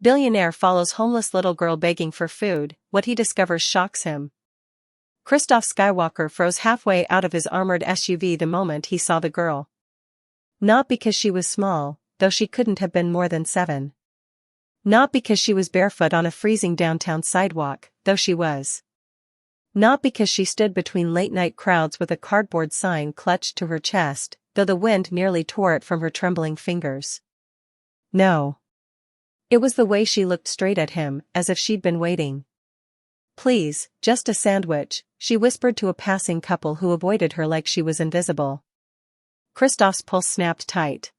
Billionaire follows homeless little girl begging for food. What he discovers shocks him. Kristoff Skywalker froze halfway out of his armored SUV the moment he saw the girl. Not because she was small, though she couldn't have been more than 7. Not because she was barefoot on a freezing downtown sidewalk, though she was. Not because she stood between late-night crowds with a cardboard sign clutched to her chest, though the wind nearly tore it from her trembling fingers. No. It was the way she looked straight at him, as if she'd been waiting. "Please, just a sandwich," she whispered to a passing couple who avoided her like she was invisible. Kristoff's pulse snapped tight.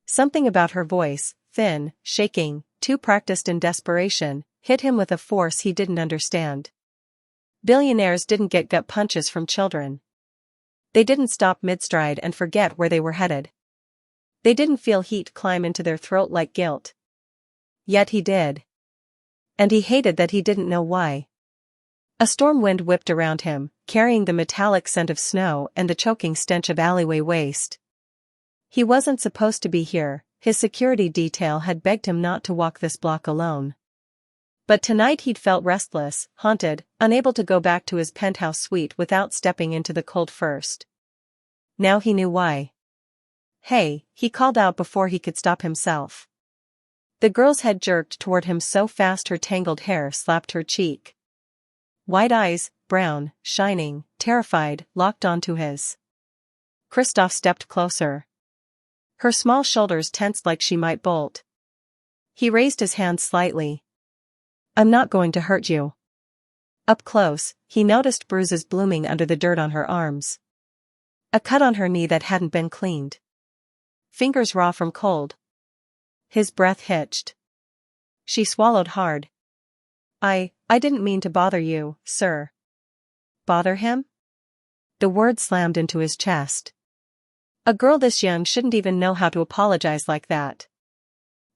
Something about her voice, thin, shaking, too practiced in desperation, hit him with a force he didn't understand. Billionaires didn't get gut punches from children. They didn't stop mid-stride and forget where they were headed. They didn't feel heat climb into their throat like guilt. Yet he did. And he hated that he didn't know why. A storm wind whipped around him, carrying the metallic scent of snow and the choking stench of alleyway waste. He wasn't supposed to be here. His security detail had begged him not to walk this block alone. But tonight he'd felt restless, haunted, unable to go back to his penthouse suite without stepping into the cold first. Now he knew why. "Hey," he called out before he could stop himself. The girl's head jerked toward him so fast her tangled hair slapped her cheek. Wide eyes, brown, shining, terrified, locked onto his. Kristoff stepped closer. Her small shoulders tensed like she might bolt. He raised his hand slightly. "I'm not going to hurt you." Up close, he noticed bruises blooming under the dirt on her arms. A cut on her knee that hadn't been cleaned. Fingers raw from cold. His breath hitched. She swallowed hard. I didn't mean to bother you, sir." Bother him? The word slammed into his chest. A girl this young shouldn't even know how to apologize like that.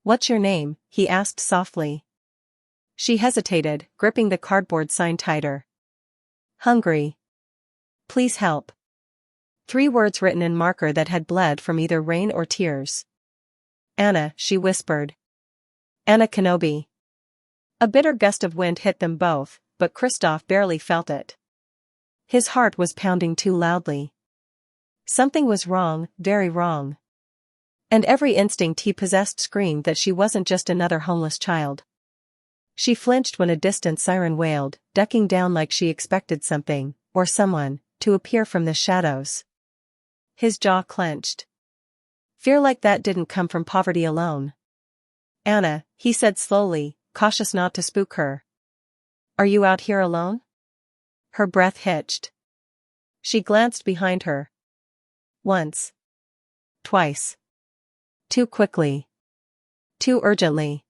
"What's your name?" he asked softly. She hesitated, gripping the cardboard sign tighter. "Hungry. Please help." 3 words written in marker that had bled from either rain or tears. "Anna," she whispered. "Anna Kenobi." A bitter gust of wind hit them both, but Kristoff barely felt it. His heart was pounding too loudly. Something was wrong, very wrong. And every instinct he possessed screamed that she wasn't just another homeless child. She flinched when a distant siren wailed, ducking down like she expected something, or someone, to appear from the shadows. His jaw clenched. Fear like that didn't come from poverty alone. "Anna," he said slowly, cautious not to spook her. "Are you out here alone?" Her breath hitched. She glanced behind her. Once. Twice. Too quickly. Too urgently.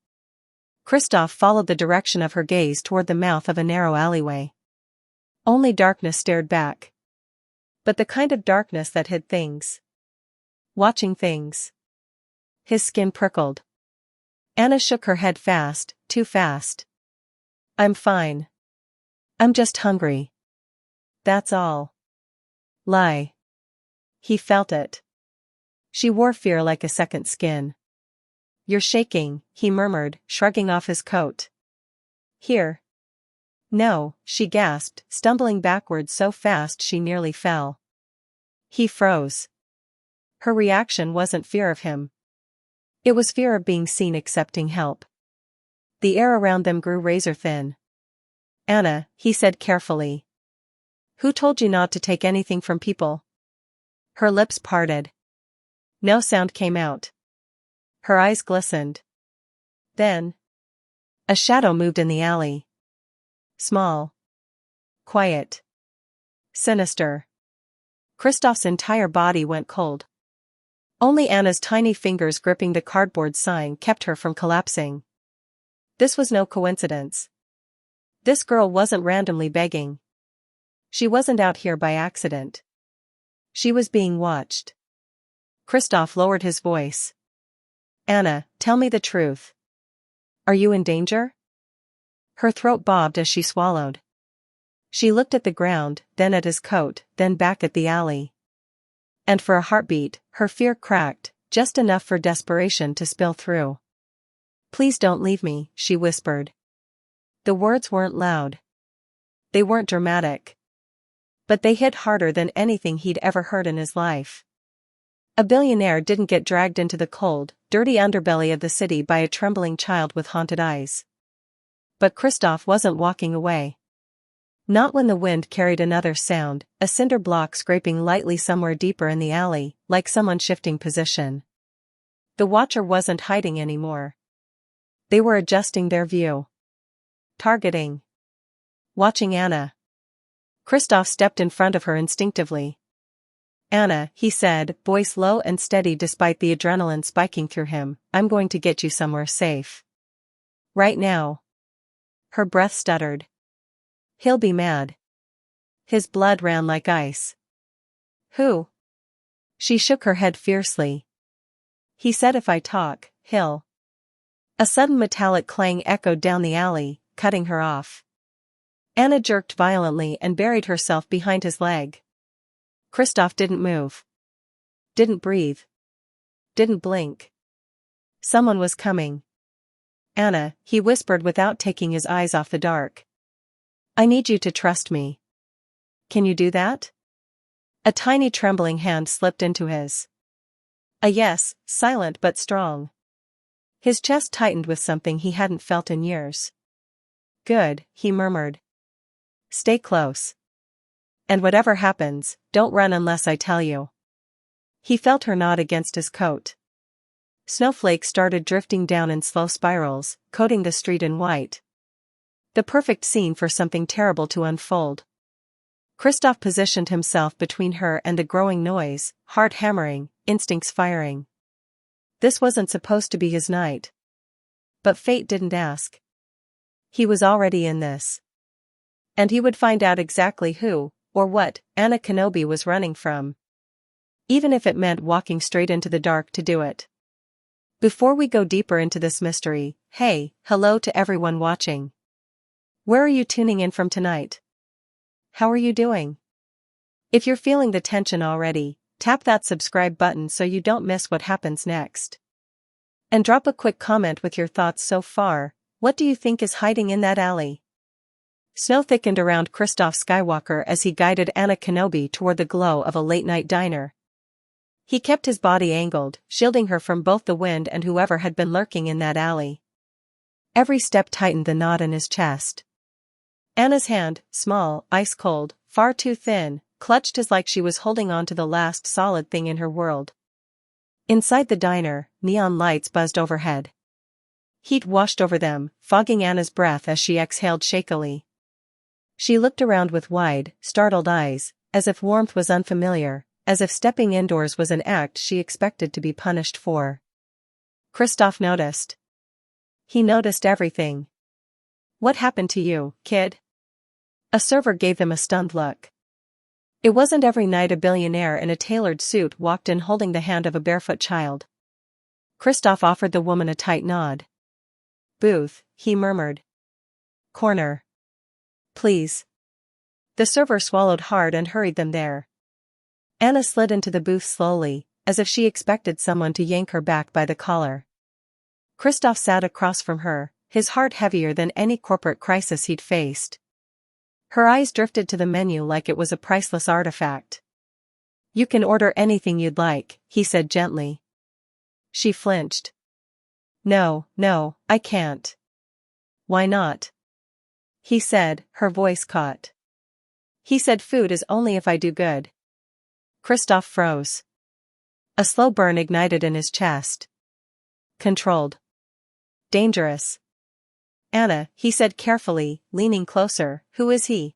Kristoff followed the direction of her gaze toward the mouth of a narrow alleyway. Only darkness stared back. But the kind of darkness that hid things. Watching things. His skin prickled. Anna shook her head fast, too fast. "I'm fine. I'm just hungry. That's all." Lie. He felt it. She wore fear like a second skin. "You're shaking," he murmured, shrugging off his coat. "Here." "No," she gasped, stumbling backwards so fast she nearly fell. He froze. Her reaction wasn't fear of him. It was fear of being seen accepting help. The air around them grew razor thin. "Anna," he said carefully. "Who told you not to take anything from people?" Her lips parted. No sound came out. Her eyes glistened. Then. A shadow moved in the alley. Small. Quiet. Sinister. Kristoff's entire body went cold. Only Anna's tiny fingers gripping the cardboard sign kept her from collapsing. This was no coincidence. This girl wasn't randomly begging. She wasn't out here by accident. She was being watched. Kristoff lowered his voice. "Anna, tell me the truth. Are you in danger?" Her throat bobbed as she swallowed. She looked at the ground, then at his coat, then back at the alley. And for a heartbeat, her fear cracked, just enough for desperation to spill through. Please don't leave me, she whispered. The words weren't loud. They weren't dramatic. But they hit harder than anything he'd ever heard in his life. A billionaire didn't get dragged into the cold, dirty underbelly of the city by a trembling child with haunted eyes. But Kristoff wasn't walking away. Not when the wind carried another sound, a cinder block scraping lightly somewhere deeper in the alley, like someone shifting position. The watcher wasn't hiding anymore. They were adjusting their view. Targeting. Watching Anna. Kristoff stepped in front of her instinctively. Anna, he said, voice low and steady despite the adrenaline spiking through him, I'm going to get you somewhere safe. Right now. Her breath stuttered. He'll be mad. His blood ran like ice. Who? She shook her head fiercely. He said if I talk, he'll. A sudden metallic clang echoed down the alley, cutting her off. Anna jerked violently and buried herself behind his leg. Kristoff didn't move. Didn't breathe. Didn't blink. Someone was coming. Anna, he whispered without taking his eyes off the dark. I need you to trust me. Can you do that? A tiny trembling hand slipped into his. A yes, silent but strong. His chest tightened with something he hadn't felt in years. Good, he murmured. Stay close. And whatever happens, don't run unless I tell you. He felt her nod against his coat. Snowflakes started drifting down in slow spirals, coating the street in white. The perfect scene for something terrible to unfold. Kristoff positioned himself between her and the growing noise, heart hammering, instincts firing. This wasn't supposed to be his night. But fate didn't ask. He was already in this. And he would find out exactly who, or what, Anna Kenobi was running from. Even if it meant walking straight into the dark to do it. Before we go deeper into this mystery, hey, hello to everyone watching. Where are you tuning in from tonight? How are you doing? If you're feeling the tension already, tap that subscribe button so you don't miss what happens next. And drop a quick comment with your thoughts so far. What do you think is hiding in that alley? Snow thickened around Kristoff Skywalker as he guided Anna Kenobi toward the glow of a late-night diner. He kept his body angled, shielding her from both the wind and whoever had been lurking in that alley. Every step tightened the knot in his chest. Anna's hand, small, ice-cold, far too thin, clutched his like she was holding on to the last solid thing in her world. Inside the diner, neon lights buzzed overhead. Heat washed over them, fogging Anna's breath as she exhaled shakily. She looked around with wide, startled eyes, as if warmth was unfamiliar, as if stepping indoors was an act she expected to be punished for. Kristoff noticed. He noticed everything. What happened to you, kid? A server gave them a stunned look. It wasn't every night a billionaire in a tailored suit walked in holding the hand of a barefoot child. Kristoff offered the woman a tight nod. Booth, he murmured. Corner. Please. The server swallowed hard and hurried them there. Anna slid into the booth slowly, as if she expected someone to yank her back by the collar. Kristoff sat across from her, his heart heavier than any corporate crisis he'd faced. Her eyes drifted to the menu like it was a priceless artifact. You can order anything you'd like, he said gently. She flinched. No, I can't. Why not? He said, her voice caught. He said food is only if I do good. Kristoff froze. A slow burn ignited in his chest. Controlled. Dangerous. Anna, he said carefully, leaning closer, who is he?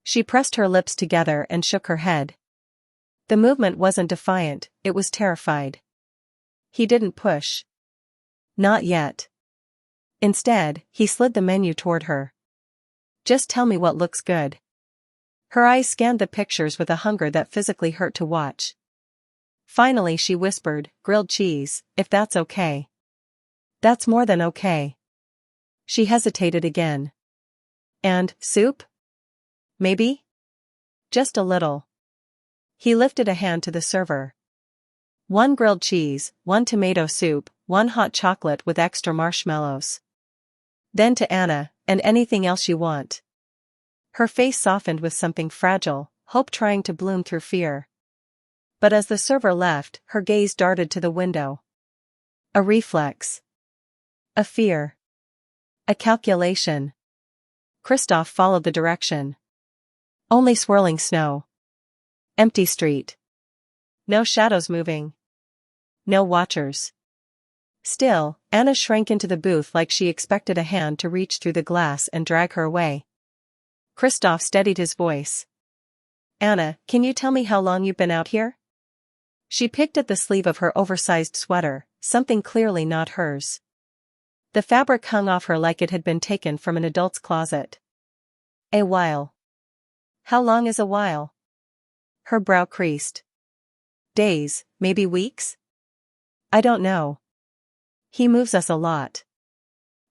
She pressed her lips together and shook her head. The movement wasn't defiant, it was terrified. He didn't push. Not yet. Instead, he slid the menu toward her. Just tell me what looks good. Her eyes scanned the pictures with a hunger that physically hurt to watch. Finally she whispered, grilled cheese, if that's okay. That's more than okay. She hesitated again. And, soup? Maybe? Just a little. He lifted a hand to the server. 1 grilled cheese, 1 tomato soup, one hot chocolate with extra marshmallows. Then to Anna, and anything else you want. Her face softened with something fragile, hope trying to bloom through fear. But as the server left, her gaze darted to the window. A reflex. A fear. A calculation. Kristoff followed the direction. Only swirling snow. Empty street. No shadows moving. No watchers. Still, Anna shrank into the booth like she expected a hand to reach through the glass and drag her away. Kristoff steadied his voice. Anna, can you tell me how long you've been out here? She picked at the sleeve of her oversized sweater, something clearly not hers. The fabric hung off her like it had been taken from an adult's closet. A while. How long is a while? Her brow creased. Days, maybe weeks? I don't know. He moves us a lot.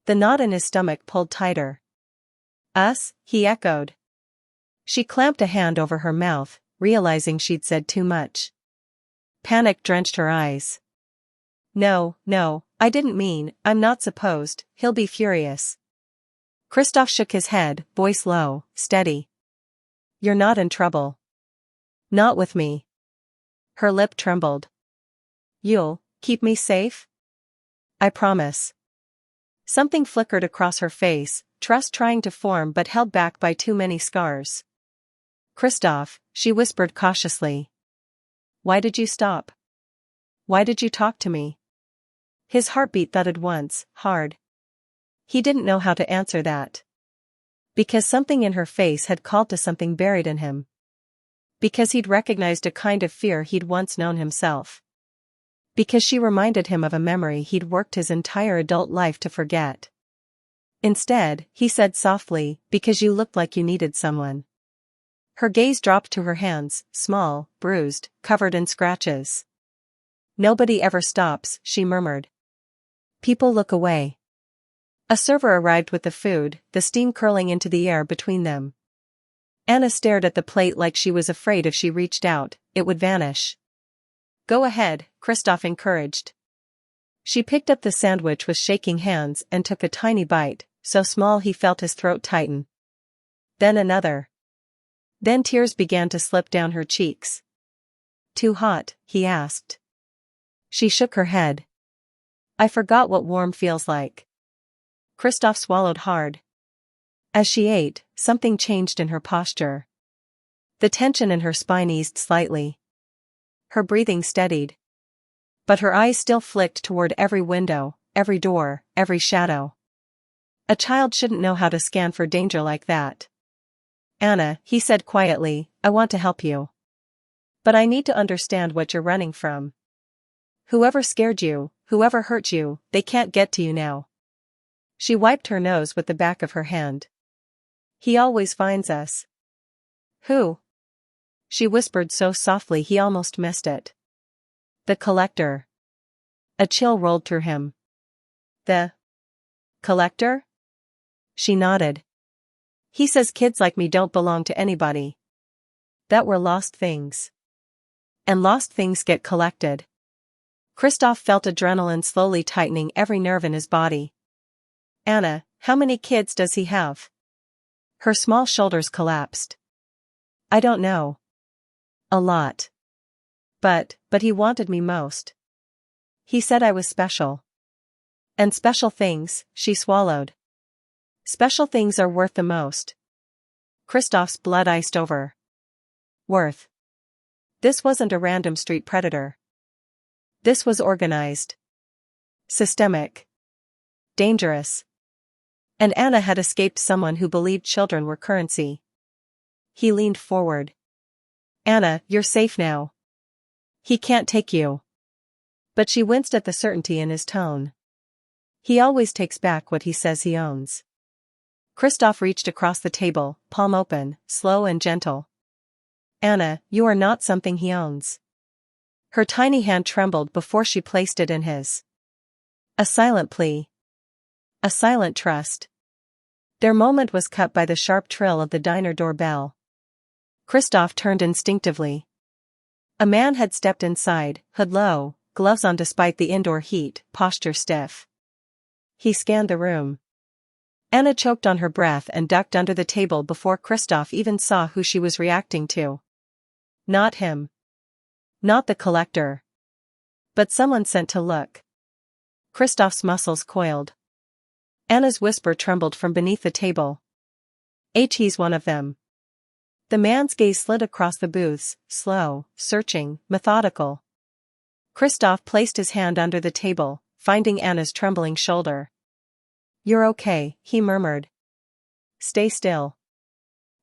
The knot in his stomach pulled tighter. Us? He echoed. She clamped a hand over her mouth, realizing she'd said too much. Panic drenched her eyes. No, I didn't mean, I'm not supposed, he'll be furious. Kristoff shook his head, voice low, steady. You're not in trouble. Not with me. Her lip trembled. You'll keep me safe? I promise. Something flickered across her face, trust trying to form but held back by too many scars. Kristoff, she whispered cautiously. Why did you stop? Why did you talk to me? His heartbeat thudded once, hard. He didn't know how to answer that. Because something in her face had called to something buried in him. Because he'd recognized a kind of fear he'd once known himself. Because she reminded him of a memory he'd worked his entire adult life to forget. Instead, he said softly, because you looked like you needed someone. Her gaze dropped to her hands, small, bruised, covered in scratches. Nobody ever stops, she murmured. People look away. A server arrived with the food, the steam curling into the air between them. Anna stared at the plate like she was afraid if she reached out, it would vanish. Go ahead, Kristoff encouraged. She picked up the sandwich with shaking hands and took a tiny bite, so small he felt his throat tighten. Then another. Then tears began to slip down her cheeks. Too hot, he asked. She shook her head. I forgot what warm feels like. Kristoff swallowed hard. As she ate, something changed in her posture. The tension in her spine eased slightly. Her breathing steadied. But her eyes still flicked toward every window, every door, every shadow. A child shouldn't know how to scan for danger like that. Anna, he said quietly, I want to help you. But I need to understand what you're running from. Whoever scared you, whoever hurt you, they can't get to you now. She wiped her nose with the back of her hand. He always finds us. Who? She whispered so softly he almost missed it. The collector. A chill rolled through him. The collector? She nodded. He says kids like me don't belong to anybody. That we're lost things. And lost things get collected. Kristoff felt adrenaline slowly tightening every nerve in his body. Anna, how many kids does he have? Her small shoulders collapsed. I don't know. A lot. But he wanted me most. He said I was special. And special things, she swallowed. Special things are worth the most. Kristoff's blood iced over. Worth. This wasn't a random street predator. This was organized. Systemic. Dangerous. And Anna had escaped someone who believed children were currency. He leaned forward. Anna, you're safe now. He can't take you. But she winced at the certainty in his tone. He always takes back what he says he owns. Kristoff reached across the table, palm open, slow and gentle. Anna, you are not something he owns. Her tiny hand trembled before she placed it in his. A silent plea. A silent trust. Their moment was cut by the sharp trill of the diner doorbell. Kristoff turned instinctively. A man had stepped inside, hood low, gloves on despite the indoor heat, posture stiff. He scanned the room. Anna choked on her breath and ducked under the table before Kristoff even saw who she was reacting to. Not him. Not the collector. But someone sent to look. Kristoff's muscles coiled. Anna's whisper trembled from beneath the table. He's one of them. The man's gaze slid across the booths, slow, searching, methodical. Kristoff placed his hand under the table, finding Anna's trembling shoulder. You're okay, he murmured. Stay still.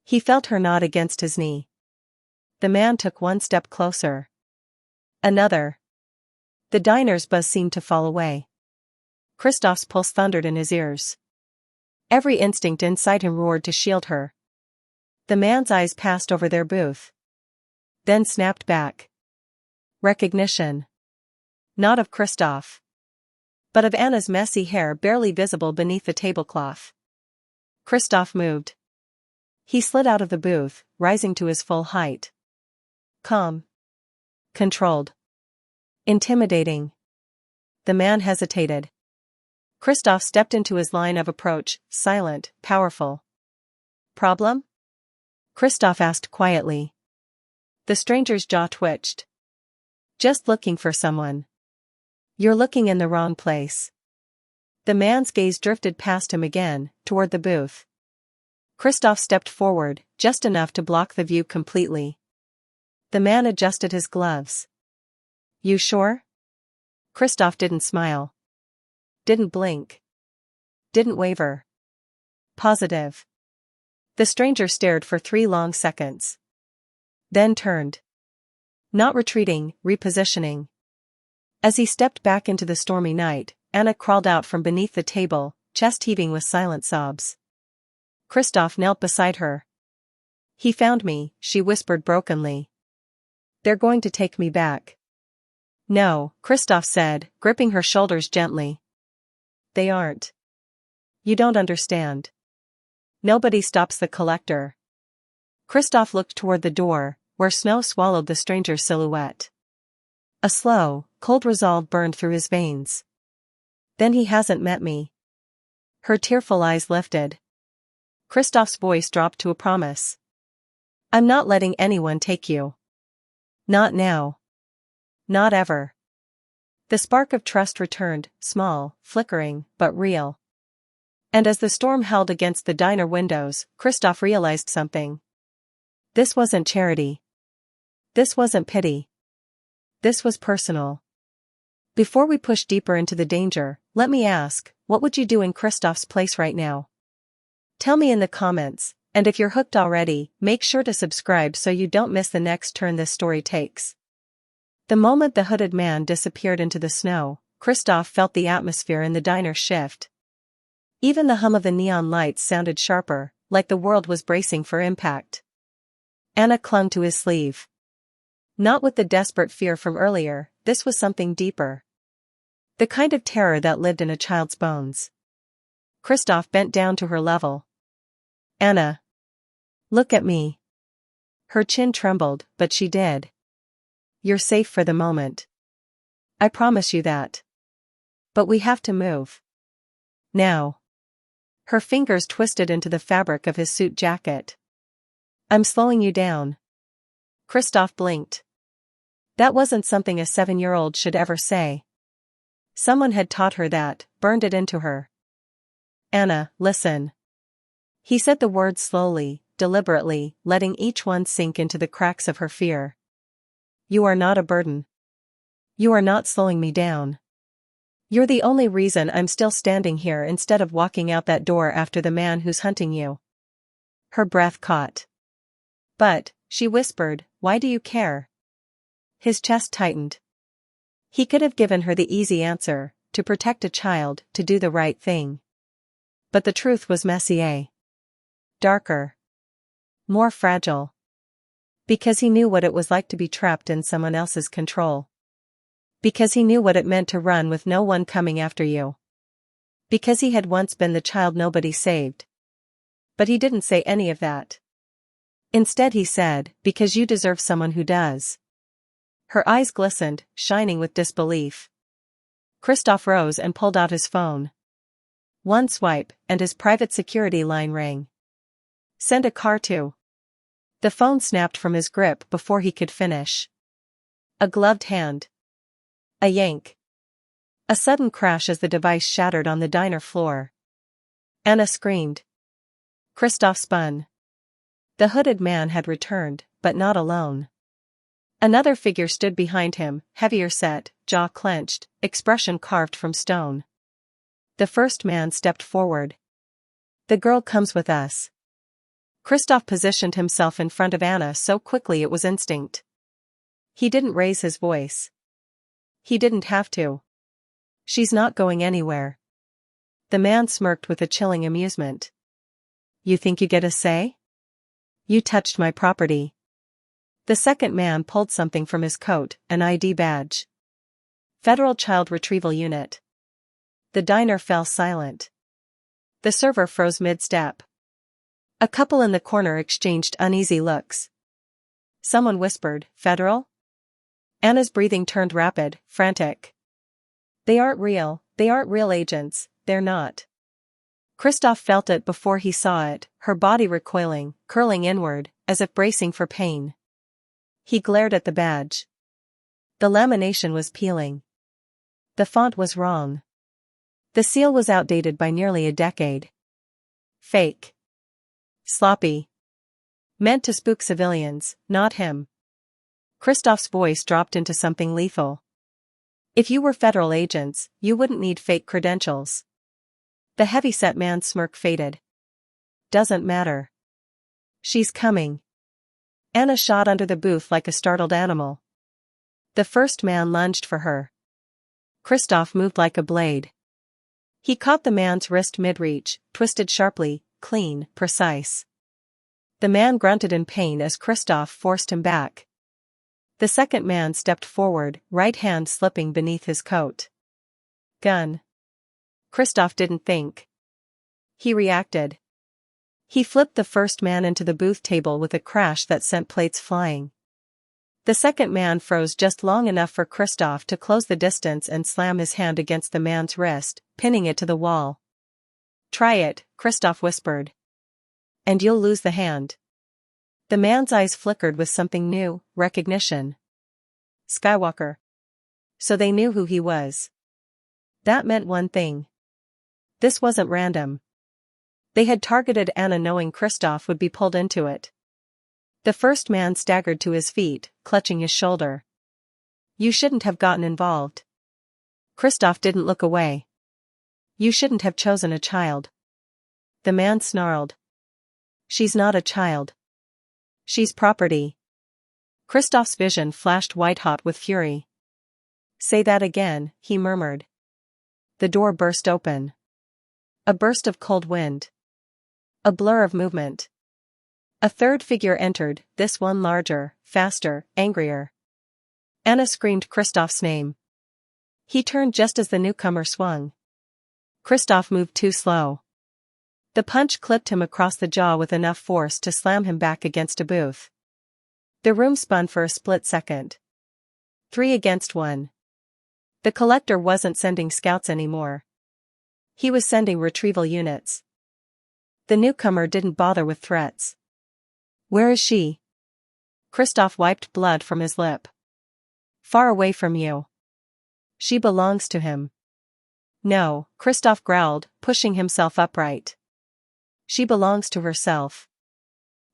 He felt her nod against his knee. The man took one step closer. Another. The diner's buzz seemed to fall away. Kristoff's pulse thundered in his ears. Every instinct inside him roared to shield her. The man's eyes passed over their booth. Then snapped back. Recognition. Not of Kristoff. But of Anna's messy hair barely visible beneath the tablecloth. Kristoff moved. He slid out of the booth, rising to his full height. Calm. Controlled. Intimidating. The man hesitated. Kristoff stepped into his line of approach, silent, powerful. Problem? Kristoff asked quietly. The stranger's jaw twitched. Just looking for someone. You're looking in the wrong place. The man's gaze drifted past him again, toward the booth. Kristoff stepped forward, just enough to block the view completely. The man adjusted his gloves. You sure? Kristoff didn't smile. Didn't blink. Didn't waver. Positive. The stranger stared for 3 long seconds. Then turned. Not retreating, repositioning. As he stepped back into the stormy night, Anna crawled out from beneath the table, chest heaving with silent sobs. Kristoff knelt beside her. He found me, she whispered brokenly. They're going to take me back. No, Kristoff said, gripping her shoulders gently. They aren't. You don't understand. Nobody stops the collector. Kristoff looked toward the door, where snow swallowed the stranger's silhouette. A slow, cold resolve burned through his veins. Then he hasn't met me. Her tearful eyes lifted. Kristoff's voice dropped to a promise. I'm not letting anyone take you. Not now. Not ever. The spark of trust returned, small, flickering, but real. And as the storm held against the diner windows, Kristoff realized something. This wasn't charity. This wasn't pity. This was personal. Before we push deeper into the danger, let me ask, what would you do in Kristoff's place right now? Tell me in the comments, and if you're hooked already, make sure to subscribe so you don't miss the next turn this story takes. The moment the hooded man disappeared into the snow, Kristoff felt the atmosphere in the diner shift. Even the hum of the neon lights sounded sharper, like the world was bracing for impact. Anna clung to his sleeve. Not with the desperate fear from earlier, this was something deeper. The kind of terror that lived in a child's bones. Kristoff bent down to her level. Anna. Look at me. Her chin trembled, but she did. You're safe for the moment. I promise you that. But we have to move. Now. Her fingers twisted into the fabric of his suit jacket. I'm slowing you down. Kristoff blinked. That wasn't something a 7-year-old should ever say. Someone had taught her that, burned it into her. Anna, listen. He said the words slowly, deliberately, letting each one sink into the cracks of her fear. You are not a burden. You are not slowing me down. You're the only reason I'm still standing here instead of walking out that door after the man who's hunting you. Her breath caught. But, she whispered, why do you care? His chest tightened. He could have given her the easy answer, to protect a child, to do the right thing. But the truth was messier. Darker. More fragile. Because he knew what it was like to be trapped in someone else's control. Because he knew what it meant to run with no one coming after you. Because he had once been the child nobody saved. But he didn't say any of that. Instead he said, because you deserve someone who does. Her eyes glistened, shining with disbelief. Kristoff rose and pulled out his phone. One swipe, and his private security line rang. Send a car to. The phone snapped from his grip before he could finish. A gloved hand. A yank. A sudden crash as the device shattered on the diner floor. Anna screamed. Kristoff spun. The hooded man had returned, but not alone. Another figure stood behind him, heavier set, jaw clenched, expression carved from stone. The first man stepped forward. The girl comes with us. Kristoff positioned himself in front of Anna so quickly it was instinct. He didn't raise his voice. He didn't have to. She's not going anywhere. The man smirked with a chilling amusement. You think you get a say? You touched my property. The second man pulled something from his coat, an ID badge. Federal Child Retrieval Unit. The diner fell silent. The server froze mid-step. A couple in the corner exchanged uneasy looks. Someone whispered, "Federal?" Anna's breathing turned rapid, frantic. They aren't real agents, they're not. Kristoff felt it before he saw it, her body recoiling, curling inward, as if bracing for pain. He glared at the badge. The lamination was peeling. The font was wrong. The seal was outdated by nearly a decade. Fake. Sloppy. Meant to spook civilians, not him. Kristoff's voice dropped into something lethal. If you were federal agents, you wouldn't need fake credentials. The heavy-set man's smirk faded. Doesn't matter. She's coming. Anna shot under the booth like a startled animal. The first man lunged for her. Kristoff moved like a blade. He caught the man's wrist mid-reach, twisted sharply, clean, precise. The man grunted in pain as Kristoff forced him back. The second man stepped forward, right hand slipping beneath his coat. Gun. Kristoff didn't think. He reacted. He flipped the first man into the booth table with a crash that sent plates flying. The second man froze just long enough for Kristoff to close the distance and slam his hand against the man's wrist, pinning it to the wall. Try it, Kristoff whispered. And you'll lose the hand. The man's eyes flickered with something new, recognition. Skywalker. So they knew who he was. That meant one thing. This wasn't random. They had targeted Anna knowing Kristoff would be pulled into it. The first man staggered to his feet, clutching his shoulder. You shouldn't have gotten involved. Kristoff didn't look away. You shouldn't have chosen a child. The man snarled. She's not a child. She's property. Kristoff's vision flashed white-hot with fury. Say that again, he murmured. The door burst open. A burst of cold wind. A blur of movement. A third figure entered, this one larger, faster, angrier. Anna screamed Kristoff's name. He turned just as the newcomer swung. Kristoff moved too slow. The punch clipped him across the jaw with enough force to slam him back against a booth. The room spun for a split second. 3 against 1. The collector wasn't sending scouts anymore. He was sending retrieval units. The newcomer didn't bother with threats. Where is she? Kristoff wiped blood from his lip. Far away from you. She belongs to him. No, Kristoff growled, pushing himself upright. She belongs to herself.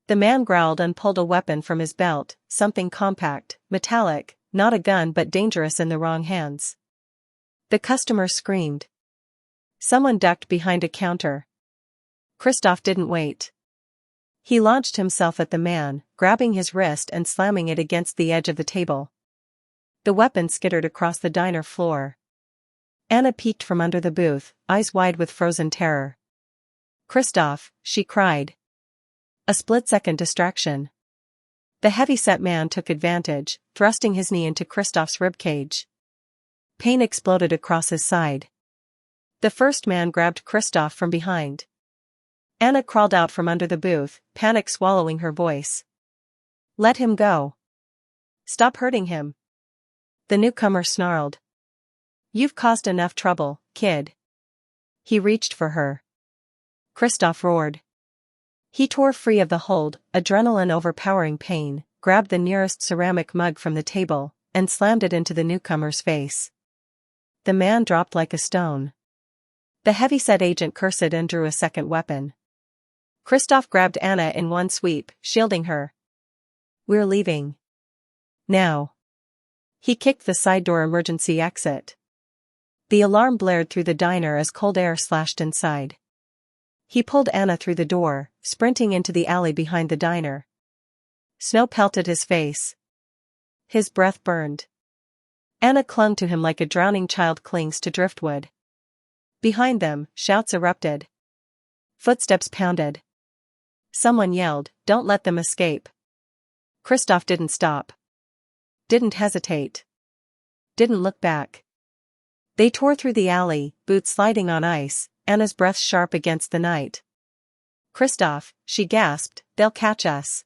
The man growled and pulled a weapon from his belt, something compact, metallic, not a gun but dangerous in the wrong hands. The customer screamed. Someone ducked behind a counter. Kristoff didn't wait. He launched himself at the man, grabbing his wrist and slamming it against the edge of the table. The weapon skittered across the diner floor. Anna peeked from under the booth, eyes wide with frozen terror. Kristoff, she cried. A split-second distraction. The heavy-set man took advantage, thrusting his knee into Kristoff's ribcage. Pain exploded across his side. The first man grabbed Kristoff from behind. Anna crawled out from under the booth, panic swallowing her voice. Let him go. Stop hurting him. The newcomer snarled. You've caused enough trouble, kid. He reached for her. Kristoff roared. He tore free of the hold, adrenaline overpowering pain, grabbed the nearest ceramic mug from the table, and slammed it into the newcomer's face. The man dropped like a stone. The heavyset agent cursed and drew a second weapon. Kristoff grabbed Anna in one sweep, shielding her. We're leaving. Now. He kicked the side door emergency exit. The alarm blared through the diner as cold air slashed inside. He pulled Anna through the door, sprinting into the alley behind the diner. Snow pelted his face. His breath burned. Anna clung to him like a drowning child clings to driftwood. Behind them, shouts erupted. Footsteps pounded. Someone yelled, "Don't let them escape." Kristoff didn't stop. Didn't hesitate. Didn't look back. They tore through the alley, boots sliding on ice, Anna's breath sharp against the night. Kristoff, she gasped, they'll catch us.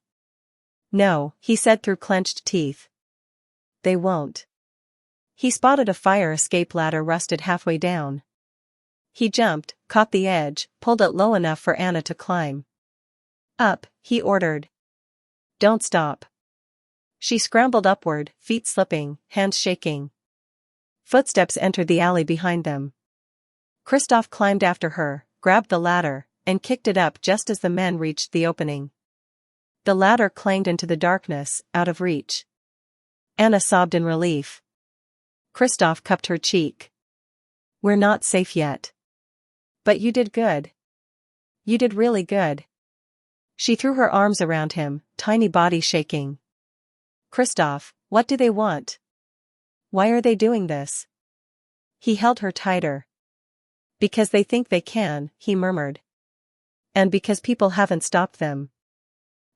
No, he said through clenched teeth. They won't. He spotted a fire escape ladder rusted halfway down. He jumped, caught the edge, pulled it low enough for Anna to climb. Up, he ordered. Don't stop. She scrambled upward, feet slipping, hands shaking. Footsteps entered the alley behind them. Kristoff climbed after her, grabbed the ladder, and kicked it up just as the men reached the opening. The ladder clanged into the darkness, out of reach. Anna sobbed in relief. Kristoff cupped her cheek. We're not safe yet. But you did good. You did really good. She threw her arms around him, tiny body shaking. Kristoff, what do they want? Why are they doing this? He held her tighter. Because they think they can, he murmured. And because people haven't stopped them.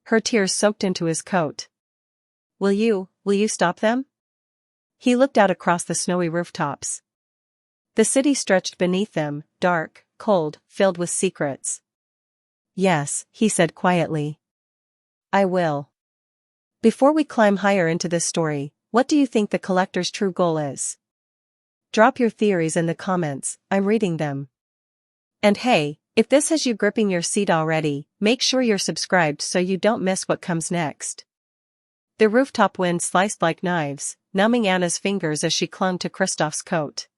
Her tears soaked into his coat. Will you stop them? He looked out across the snowy rooftops. The city stretched beneath them, dark, cold, filled with secrets. Yes, he said quietly. I will. Before we climb higher into this story, what do you think the collector's true goal is? Drop your theories in the comments, I'm reading them. And hey, if this has you gripping your seat already, make sure you're subscribed so you don't miss what comes next. The rooftop wind sliced like knives, numbing Anna's fingers as she clung to Kristoff's coat.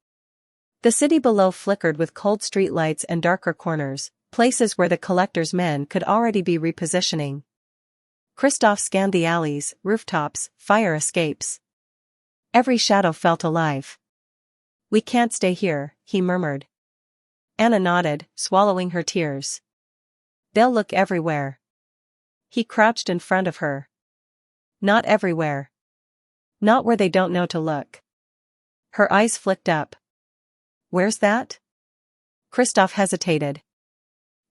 The city below flickered with cold streetlights and darker corners, places where the collector's men could already be repositioning. Kristoff scanned the alleys, rooftops, fire escapes. Every shadow felt alive. We can't stay here, he murmured. Anna nodded, swallowing her tears. They'll look everywhere. He crouched in front of her. Not everywhere. Not where they don't know to look. Her eyes flicked up. Where's that? Kristoff hesitated.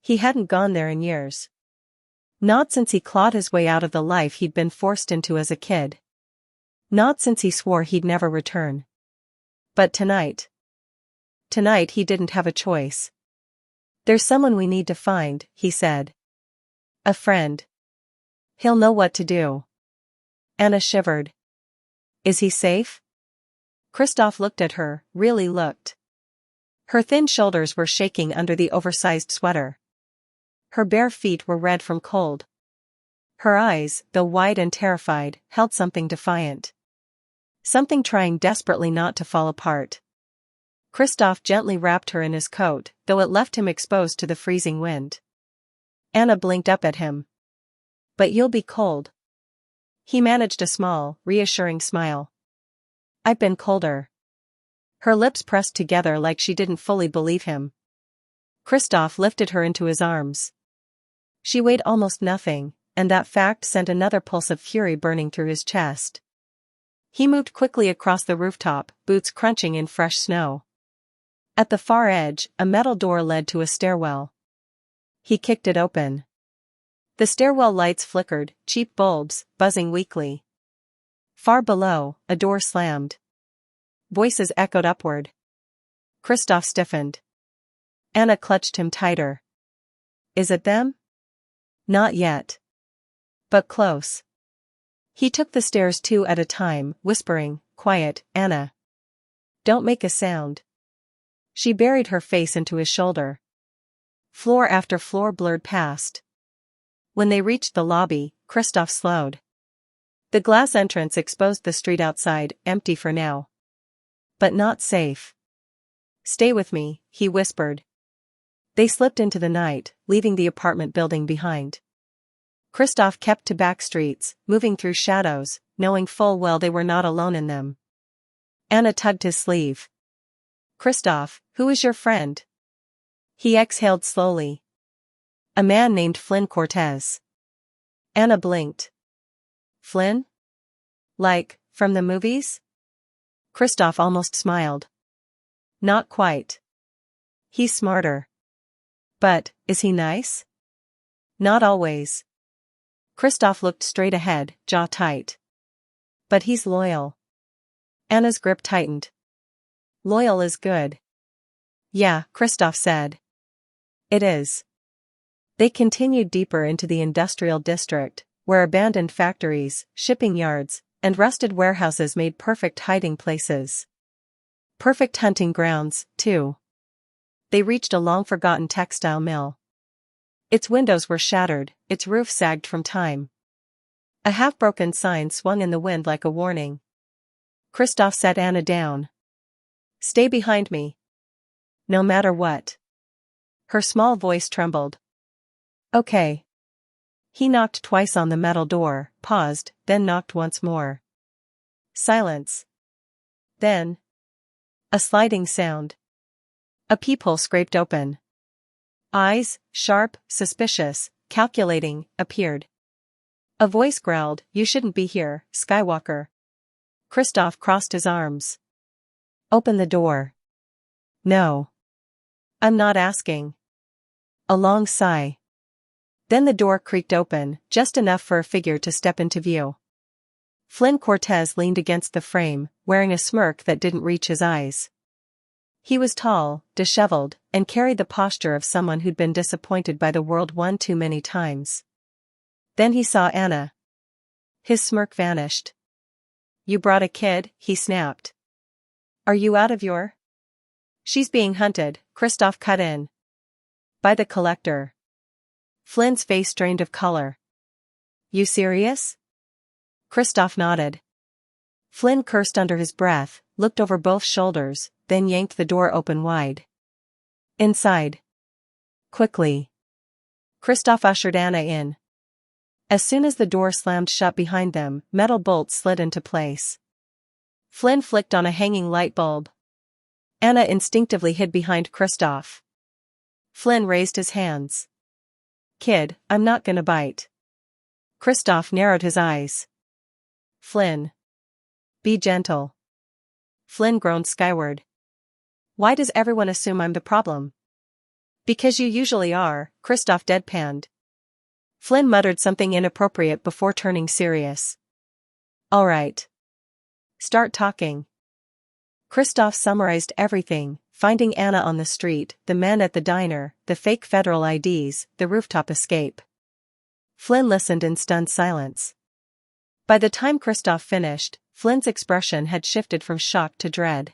He hadn't gone there in years. Not since he clawed his way out of the life he'd been forced into as a kid. Not since he swore he'd never return. But tonight. Tonight he didn't have a choice. There's someone we need to find, he said. A friend. He'll know what to do. Anna shivered. Is he safe? Kristoff looked at her, really looked. Her thin shoulders were shaking under the oversized sweater. Her bare feet were red from cold. Her eyes, though wide and terrified, held something defiant. Something trying desperately not to fall apart. Kristoff gently wrapped her in his coat, though it left him exposed to the freezing wind. Anna blinked up at him. But you'll be cold. He managed a small, reassuring smile. I've been colder. Her lips pressed together like she didn't fully believe him. Kristoff lifted her into his arms. She weighed almost nothing, and that fact sent another pulse of fury burning through his chest. He moved quickly across the rooftop, boots crunching in fresh snow. At the far edge, a metal door led to a stairwell. He kicked it open. The stairwell lights flickered, cheap bulbs, buzzing weakly. Far below, a door slammed. Voices echoed upward. Kristoff stiffened. Anna clutched him tighter. Is it them? Not yet. But close. He took the stairs two at a time, whispering, quiet, Anna. Don't make a sound. She buried her face into his shoulder. Floor after floor blurred past. When they reached the lobby, Kristoff slowed. The glass entrance exposed the street outside, empty for now. But not safe. Stay with me, he whispered. They slipped into the night, leaving the apartment building behind. Kristoff kept to back streets, moving through shadows, knowing full well they were not alone in them. Anna tugged his sleeve. Kristoff, who is your friend? He exhaled slowly. A man named Flynn Cortez. Anna blinked. Flynn? Like, from the movies? Kristoff almost smiled. Not quite. He's smarter. But, is he nice? Not always. Kristoff looked straight ahead, jaw tight. But he's loyal. Anna's grip tightened. Loyal is good. Yeah, Kristoff said. It is. They continued deeper into the industrial district, where abandoned factories, shipping yards, and rusted warehouses made perfect hiding places. Perfect hunting grounds, too. They reached a long-forgotten textile mill. Its windows were shattered, its roof sagged from time. A half-broken sign swung in the wind like a warning. Kristoff set Anna down. Stay behind me. No matter what. Her small voice trembled. Okay. He knocked twice on the metal door, paused, then knocked once more. Silence. Then. A sliding sound. A peephole scraped open. Eyes, sharp, suspicious, calculating, appeared. A voice growled, "You shouldn't be here, Skywalker." Kristoff crossed his arms. Open the door. No. I'm not asking. A long sigh. Then the door creaked open, just enough for a figure to step into view. Flynn Cortez leaned against the frame, wearing a smirk that didn't reach his eyes. He was tall, disheveled, and carried the posture of someone who'd been disappointed by the world one too many times. Then he saw Anna. His smirk vanished. You brought a kid, he snapped. Are you out of your? She's being hunted, Kristoff cut in. By the collector. Flynn's face drained of color. You serious? Kristoff nodded. Flynn cursed under his breath, looked over both shoulders, then yanked the door open wide. Inside. Quickly. Kristoff ushered Anna in. As soon as the door slammed shut behind them, metal bolts slid into place. Flynn flicked on a hanging light bulb. Anna instinctively hid behind Kristoff. Flynn raised his hands. Kid, I'm not gonna bite. Kristoff narrowed his eyes. Flynn. Be gentle. Flynn groaned skyward. Why does everyone assume I'm the problem? Because you usually are, Kristoff deadpanned. Flynn muttered something inappropriate before turning serious. All right. Start talking. Kristoff summarized everything, finding Anna on the street, the men at the diner, the fake federal IDs, the rooftop escape. Flynn listened in stunned silence. By the time Kristoff finished, Flynn's expression had shifted from shock to dread.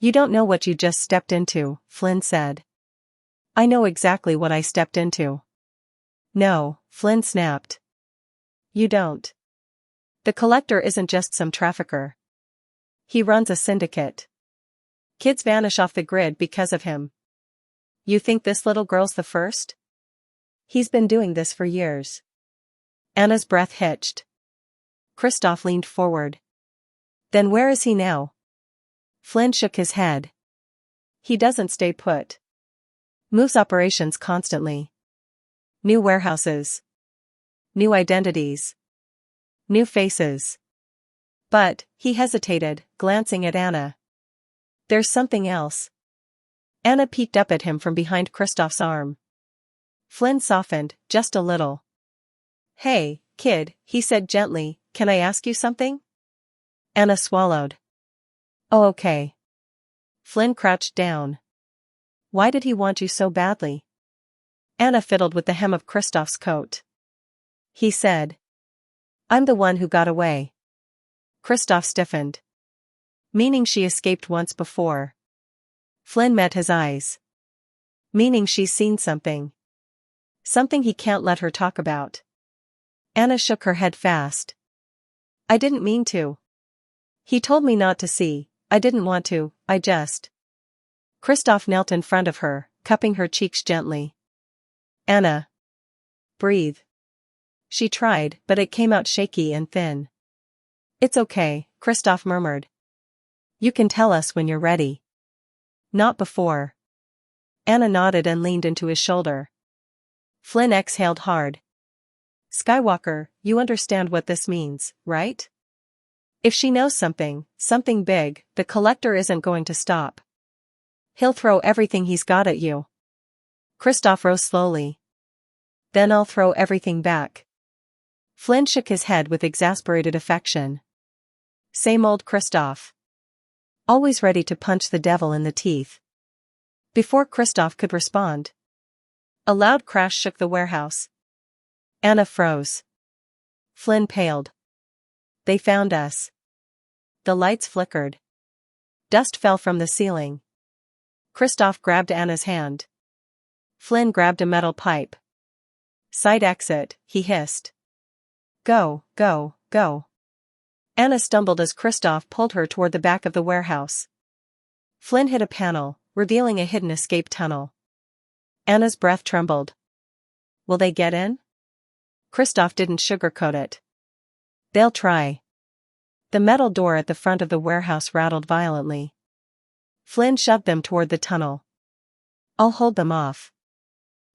You don't know what you just stepped into, Flynn said. I know exactly what I stepped into. No, Flynn snapped. You don't. The collector isn't just some trafficker. He runs a syndicate. Kids vanish off the grid because of him. You think this little girl's the first? He's been doing this for years. Anna's breath hitched. Kristoff leaned forward. Then where is he now? Flynn shook his head. He doesn't stay put. Moves operations constantly. New warehouses. New identities. New faces. But, he hesitated, glancing at Anna. There's something else. Anna peeked up at him from behind Kristoff's arm. Flynn softened, just a little. Hey, kid, he said gently, can I ask you something? Anna swallowed. Oh, okay. Flynn crouched down. Why did he want you so badly? Anna fiddled with the hem of Kristoff's coat. He said. I'm the one who got away. Kristoff stiffened. Meaning she escaped once before. Flynn met his eyes. Meaning she's seen something. Something he can't let her talk about. Anna shook her head fast. I didn't mean to. He told me not to see, I didn't want to, I just. Kristoff knelt in front of her, cupping her cheeks gently. Anna. Breathe. She tried, but it came out shaky and thin. It's okay, Kristoff murmured. You can tell us when you're ready. Not before. Anna nodded and leaned into his shoulder. Flynn exhaled hard. Skywalker, you understand what this means, right? If she knows something big, the collector isn't going to stop. He'll throw everything he's got at you. Kristoff rose slowly. Then I'll throw everything back. Flynn shook his head with exasperated affection. Same old Kristoff. Always ready to punch the devil in the teeth. Before Kristoff could respond, a loud crash shook the warehouse. Anna froze. Flynn paled. They found us. The lights flickered. Dust fell from the ceiling. Kristoff grabbed Anna's hand. Flynn grabbed a metal pipe. Side exit, he hissed. Go, go, go. Anna stumbled as Kristoff pulled her toward the back of the warehouse. Flynn hit a panel, revealing a hidden escape tunnel. Anna's breath trembled. Will they get in? Kristoff didn't sugarcoat it. They'll try. The metal door at the front of the warehouse rattled violently. Flynn shoved them toward the tunnel. I'll hold them off.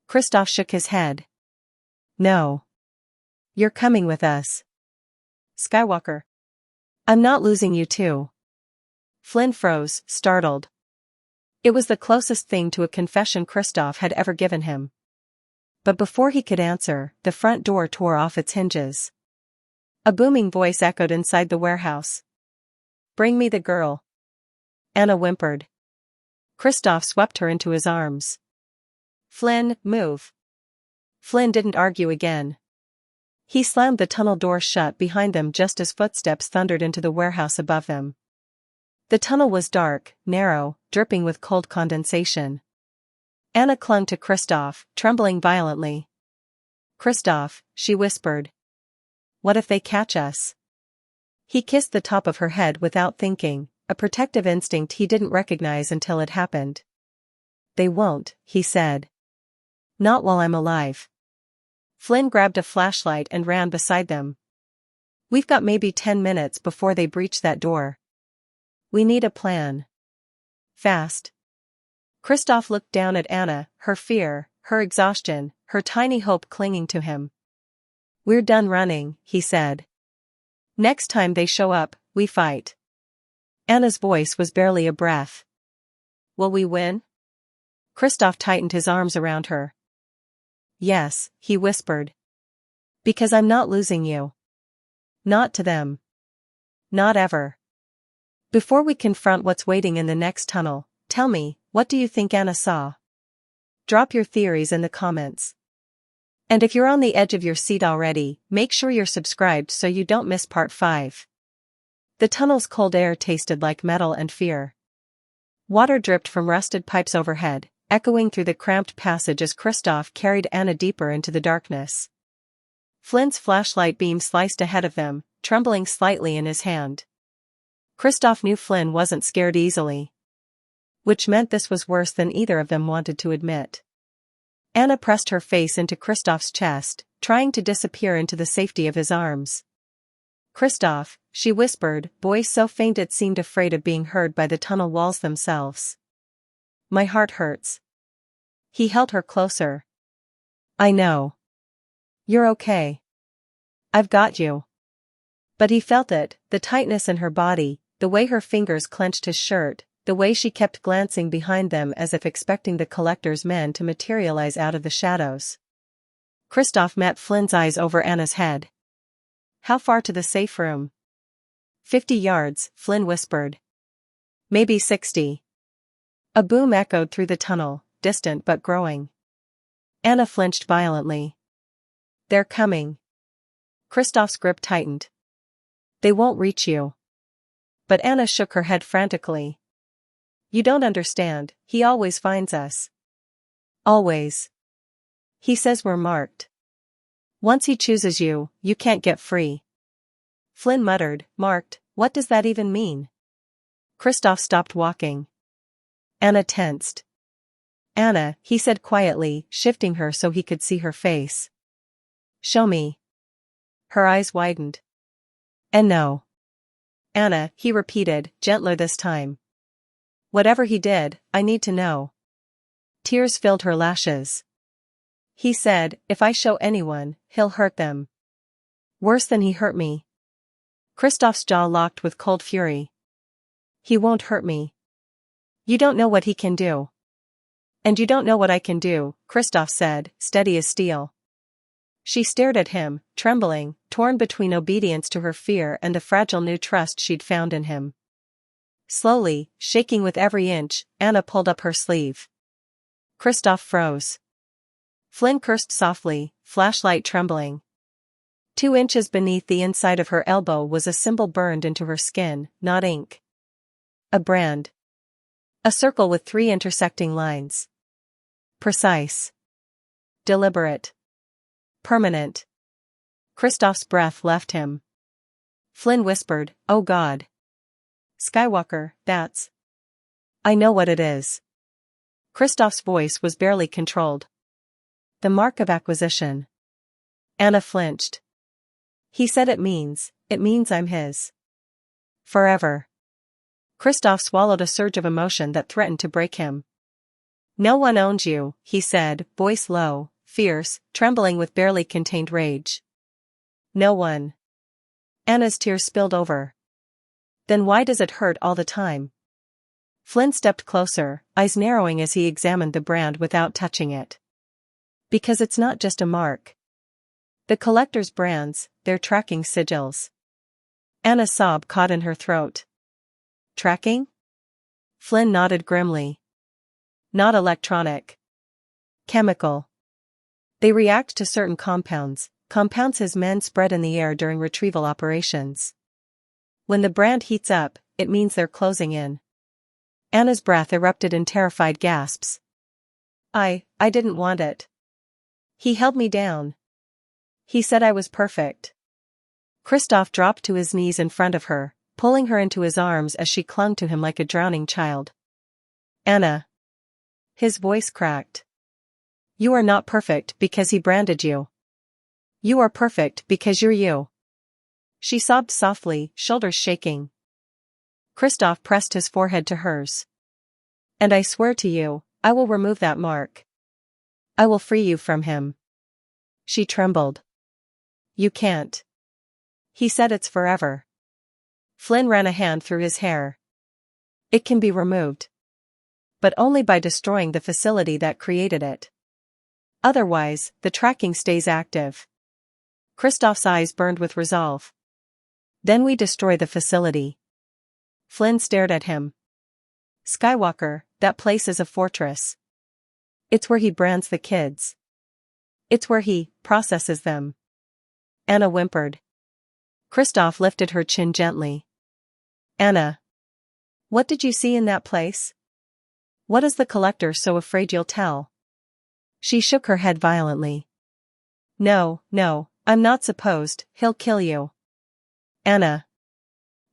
Kristoff shook his head. No. You're coming with us. Skywalker. I'm not losing you too. Flynn froze, startled. It was the closest thing to a confession Kristoff had ever given him. But before he could answer, the front door tore off its hinges. A booming voice echoed inside the warehouse. Bring me the girl. Anna whimpered. Kristoff swept her into his arms. Flynn, move. Flynn didn't argue again. He slammed the tunnel door shut behind them just as footsteps thundered into the warehouse above them. The tunnel was dark, narrow, dripping with cold condensation. Anna clung to Kristoff, trembling violently. Kristoff, she whispered. What if they catch us? He kissed the top of her head without thinking, a protective instinct he didn't recognize until it happened. They won't, he said. Not while I'm alive. Flynn grabbed a flashlight and ran beside them. We've got maybe 10 minutes before they breach that door. We need a plan. Fast. Kristoff looked down at Anna, her fear, her exhaustion, her tiny hope clinging to him. We're done running, he said. Next time they show up, we fight. Anna's voice was barely a breath. Will we win? Kristoff tightened his arms around her. Yes, he whispered. Because I'm not losing you. Not to them. Not ever. Before we confront what's waiting in the next tunnel, tell me, what do you think Anna saw? Drop your theories in the comments. And if you're on the edge of your seat already, make sure you're subscribed so you don't miss part 5. The tunnel's cold air tasted like metal and fear. Water dripped from rusted pipes overhead, echoing through the cramped passage as Kristoff carried Anna deeper into the darkness. Flynn's flashlight beam sliced ahead of them, trembling slightly in his hand. Kristoff knew Flynn wasn't scared easily. Which meant this was worse than either of them wanted to admit. Anna pressed her face into Kristoff's chest, trying to disappear into the safety of his arms. Kristoff, she whispered, voice so faint it seemed afraid of being heard by the tunnel walls themselves. My heart hurts. He held her closer. I know. You're okay. I've got you. But he felt it, the tightness in her body, the way her fingers clenched his shirt, the way she kept glancing behind them as if expecting the collector's men to materialize out of the shadows. Kristoff met Flynn's eyes over Anna's head. How far to the safe room? 50 yards, Flynn whispered. Maybe 60. A boom echoed through the tunnel, distant but growing. Anna flinched violently. They're coming. Kristoff's grip tightened. They won't reach you. But Anna shook her head frantically. You don't understand, he always finds us. Always. He says we're marked. Once he chooses you, you can't get free. Flynn muttered, marked, what does that even mean? Kristoff stopped walking. Anna tensed. Anna, he said quietly, shifting her so he could see her face. Show me. Her eyes widened. And no. Anna, he repeated, gentler this time. Whatever he did, I need to know. Tears filled her lashes. He said, if I show anyone, he'll hurt them. Worse than he hurt me. Kristoff's jaw locked with cold fury. He won't hurt me. You don't know what he can do. And you don't know what I can do, Kristoff said, steady as steel. She stared at him, trembling, torn between obedience to her fear and the fragile new trust she'd found in him. Slowly, shaking with every inch, Anna pulled up her sleeve. Kristoff froze. Flynn cursed softly, flashlight trembling. 2 inches beneath the inside of her elbow was a symbol burned into her skin, not ink. A brand. A circle with 3 intersecting lines. Precise. Deliberate. Permanent. Kristoff's breath left him. Flynn whispered, oh God. Skywalker, that's. I know what it is. Kristoff's voice was barely controlled. The mark of acquisition. Anna flinched. He said it means I'm his. Forever. Kristoff swallowed a surge of emotion that threatened to break him. No one owns you, he said, voice low, fierce, trembling with barely contained rage. No one. Anna's tears spilled over. Then why does it hurt all the time? Flynn stepped closer, eyes narrowing as he examined the brand without touching it. Because it's not just a mark. The collector's brands, they're tracking sigils. Anna's sob caught in her throat. Tracking? Flynn nodded grimly. Not electronic. Chemical. They react to certain compounds his men spread in the air during retrieval operations. When the brand heats up, it means they're closing in. Anna's breath erupted in terrified gasps. I didn't want it. He held me down. He said I was perfect. Kristoff dropped to his knees in front of her, pulling her into his arms as she clung to him like a drowning child. Anna. His voice cracked. You are not perfect because he branded you. You are perfect because you're you. She sobbed softly, shoulders shaking. Kristoff pressed his forehead to hers. And I swear to you, I will remove that mark. I will free you from him. She trembled. You can't. He said it's forever. Flynn ran a hand through his hair. It can be removed. But only by destroying the facility that created it. Otherwise, the tracking stays active. Kristoff's eyes burned with resolve. Then we destroy the facility. Flynn stared at him. Skywalker, that place is a fortress. It's where he brands the kids. It's where he processes them. Anna whimpered. Kristoff lifted her chin gently. Anna. What did you see in that place? What is the collector so afraid you'll tell? She shook her head violently. No, I'm not supposed, he'll kill you. Anna.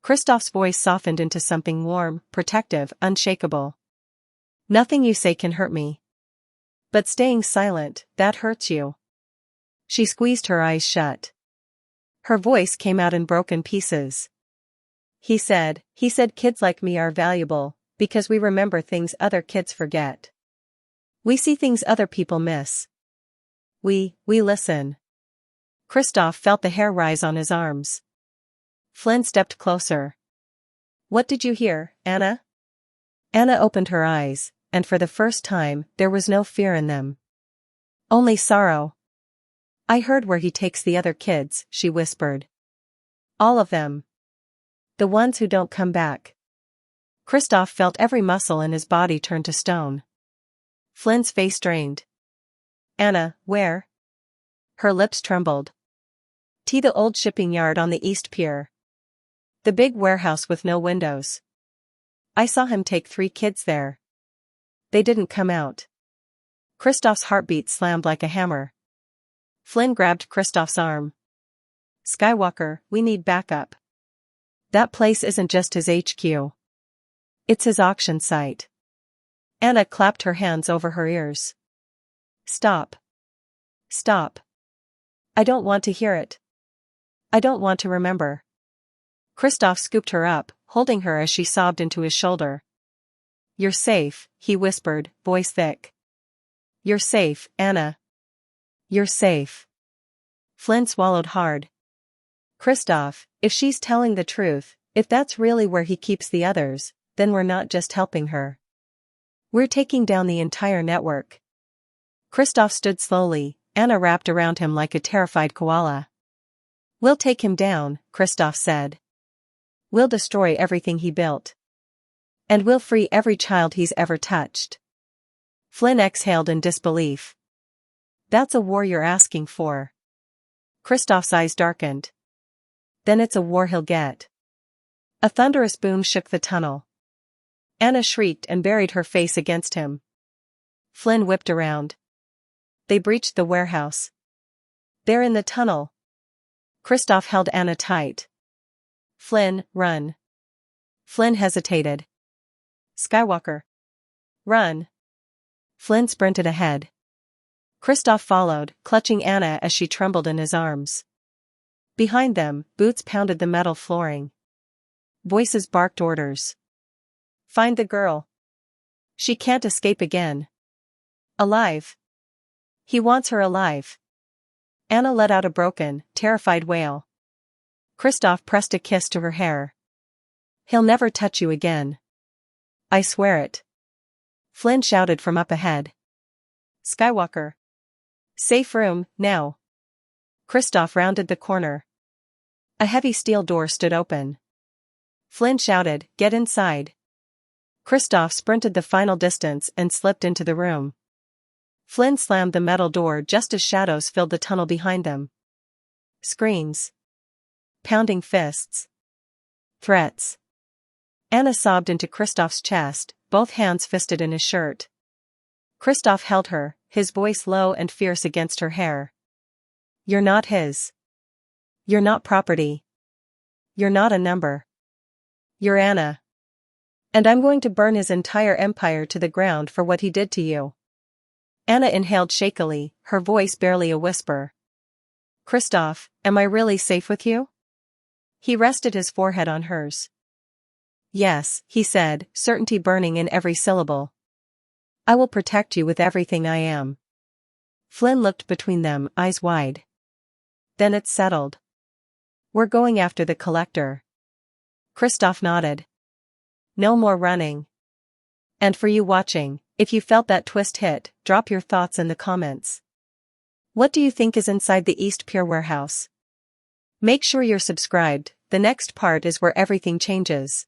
Kristoff's voice softened into something warm, protective, unshakable. Nothing you say can hurt me. But staying silent, that hurts you. She squeezed her eyes shut. Her voice came out in broken pieces. He said kids like me are valuable, because we remember things other kids forget. We see things other people miss. We listen. Kristoff felt the hair rise on his arms. Flynn stepped closer. What did you hear, Anna? Anna opened her eyes, and for the first time, there was no fear in them. Only sorrow. I heard where he takes the other kids, she whispered. All of them. The ones who don't come back. Kristoff felt every muscle in his body turn to stone. Flynn's face drained. Anna, where? Her lips trembled. The old shipping yard on the East Pier. The big warehouse with no windows. I saw him take 3 kids there. They didn't come out. Kristoff's heartbeat slammed like a hammer. Flynn grabbed Kristoff's arm. Skywalker, we need backup. That place isn't just his HQ. It's his auction site. Anna clapped her hands over her ears. Stop. Stop. I don't want to hear it. I don't want to remember. Kristoff scooped her up, holding her as she sobbed into his shoulder. You're safe, he whispered, voice thick. You're safe, Anna. You're safe. Flynn swallowed hard. Kristoff, if she's telling the truth, if that's really where he keeps the others, then we're not just helping her. We're taking down the entire network. Kristoff stood slowly, Anna wrapped around him like a terrified koala. We'll take him down, Kristoff said. We'll destroy everything he built. And we'll free every child he's ever touched. Flynn exhaled in disbelief. That's a war you're asking for. Kristoff's eyes darkened. Then it's a war he'll get. A thunderous boom shook the tunnel. Anna shrieked and buried her face against him. Flynn whipped around. They breached the warehouse. They're in the tunnel. Kristoff held Anna tight. Flynn, run. Flynn hesitated. Skywalker. Run. Flynn sprinted ahead. Kristoff followed, clutching Anna as she trembled in his arms. Behind them, boots pounded the metal flooring. Voices barked orders. Find the girl. She can't escape again. Alive. He wants her alive. Anna let out a broken, terrified wail. Kristoff pressed a kiss to her hair. He'll never touch you again. I swear it. Flynn shouted from up ahead. Skywalker. Safe room, now. Kristoff rounded the corner. A heavy steel door stood open. Flynn shouted, get inside. Kristoff sprinted the final distance and slipped into the room. Flynn slammed the metal door just as shadows filled the tunnel behind them. Screams. Pounding fists. Threats. Anna sobbed into Kristoff's chest, both hands fisted in his shirt. Kristoff held her, his voice low and fierce against her hair. You're not his. You're not property. You're not a number. You're Anna. And I'm going to burn his entire empire to the ground for what he did to you. Anna inhaled shakily, her voice barely a whisper. Kristoff, am I really safe with you? He rested his forehead on hers. Yes, he said, certainty burning in every syllable. I will protect you with everything I am. Flynn looked between them, eyes wide. Then it's settled. We're going after the collector. Kristoff nodded. No more running. And for you watching, if you felt that twist hit, drop your thoughts in the comments. What do you think is inside the East Pier warehouse? Make sure you're subscribed, the next part is where everything changes.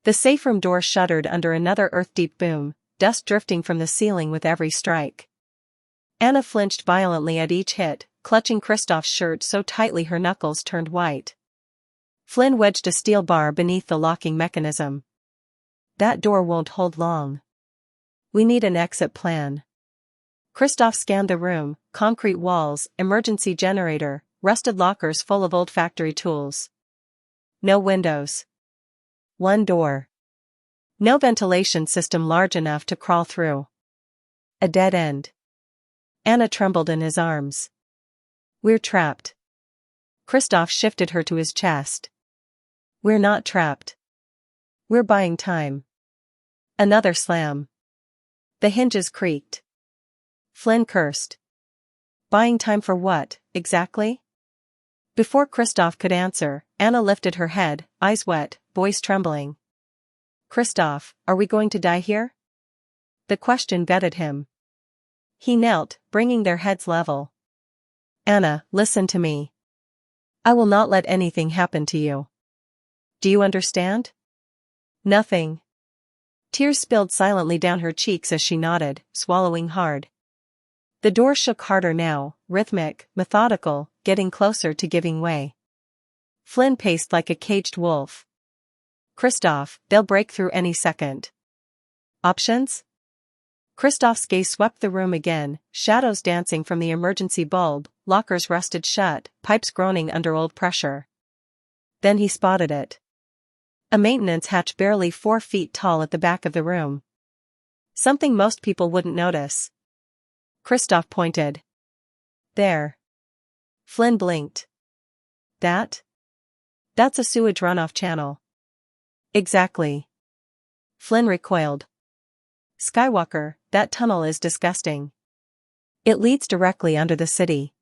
The safe room door shuddered under another earth-deep boom, dust drifting from the ceiling with every strike. Anna flinched violently at each hit, clutching Kristoff's shirt so tightly her knuckles turned white. Flynn wedged a steel bar beneath the locking mechanism. That door won't hold long. We need an exit plan. Kristoff scanned the room, concrete walls, emergency generator, rusted lockers full of old factory tools. No windows. One door. No ventilation system large enough to crawl through. A dead end. Anna trembled in his arms. We're trapped. Kristoff shifted her to his chest. We're not trapped. We're buying time. Another slam. The hinges creaked. Flynn cursed. Buying time for what, exactly? Before Kristoff could answer, Anna lifted her head, eyes wet, voice trembling. Kristoff, are we going to die here? The question gutted him. He knelt, bringing their heads level. Anna, listen to me. I will not let anything happen to you. Do you understand? Nothing. Tears spilled silently down her cheeks as she nodded, swallowing hard. The door shook harder now, rhythmic, methodical, getting closer to giving way. Flynn paced like a caged wolf. Kristoff, they'll break through any second. Options? Kristoff's gaze swept the room again, shadows dancing from the emergency bulb, lockers rusted shut, pipes groaning under old pressure. Then he spotted it. A maintenance hatch barely 4 feet tall at the back of the room. Something most people wouldn't notice. Kristoff pointed. There. Flynn blinked. That? That's a sewage runoff channel. Exactly. Flynn recoiled. Skywalker, that tunnel is disgusting. It leads directly under the city.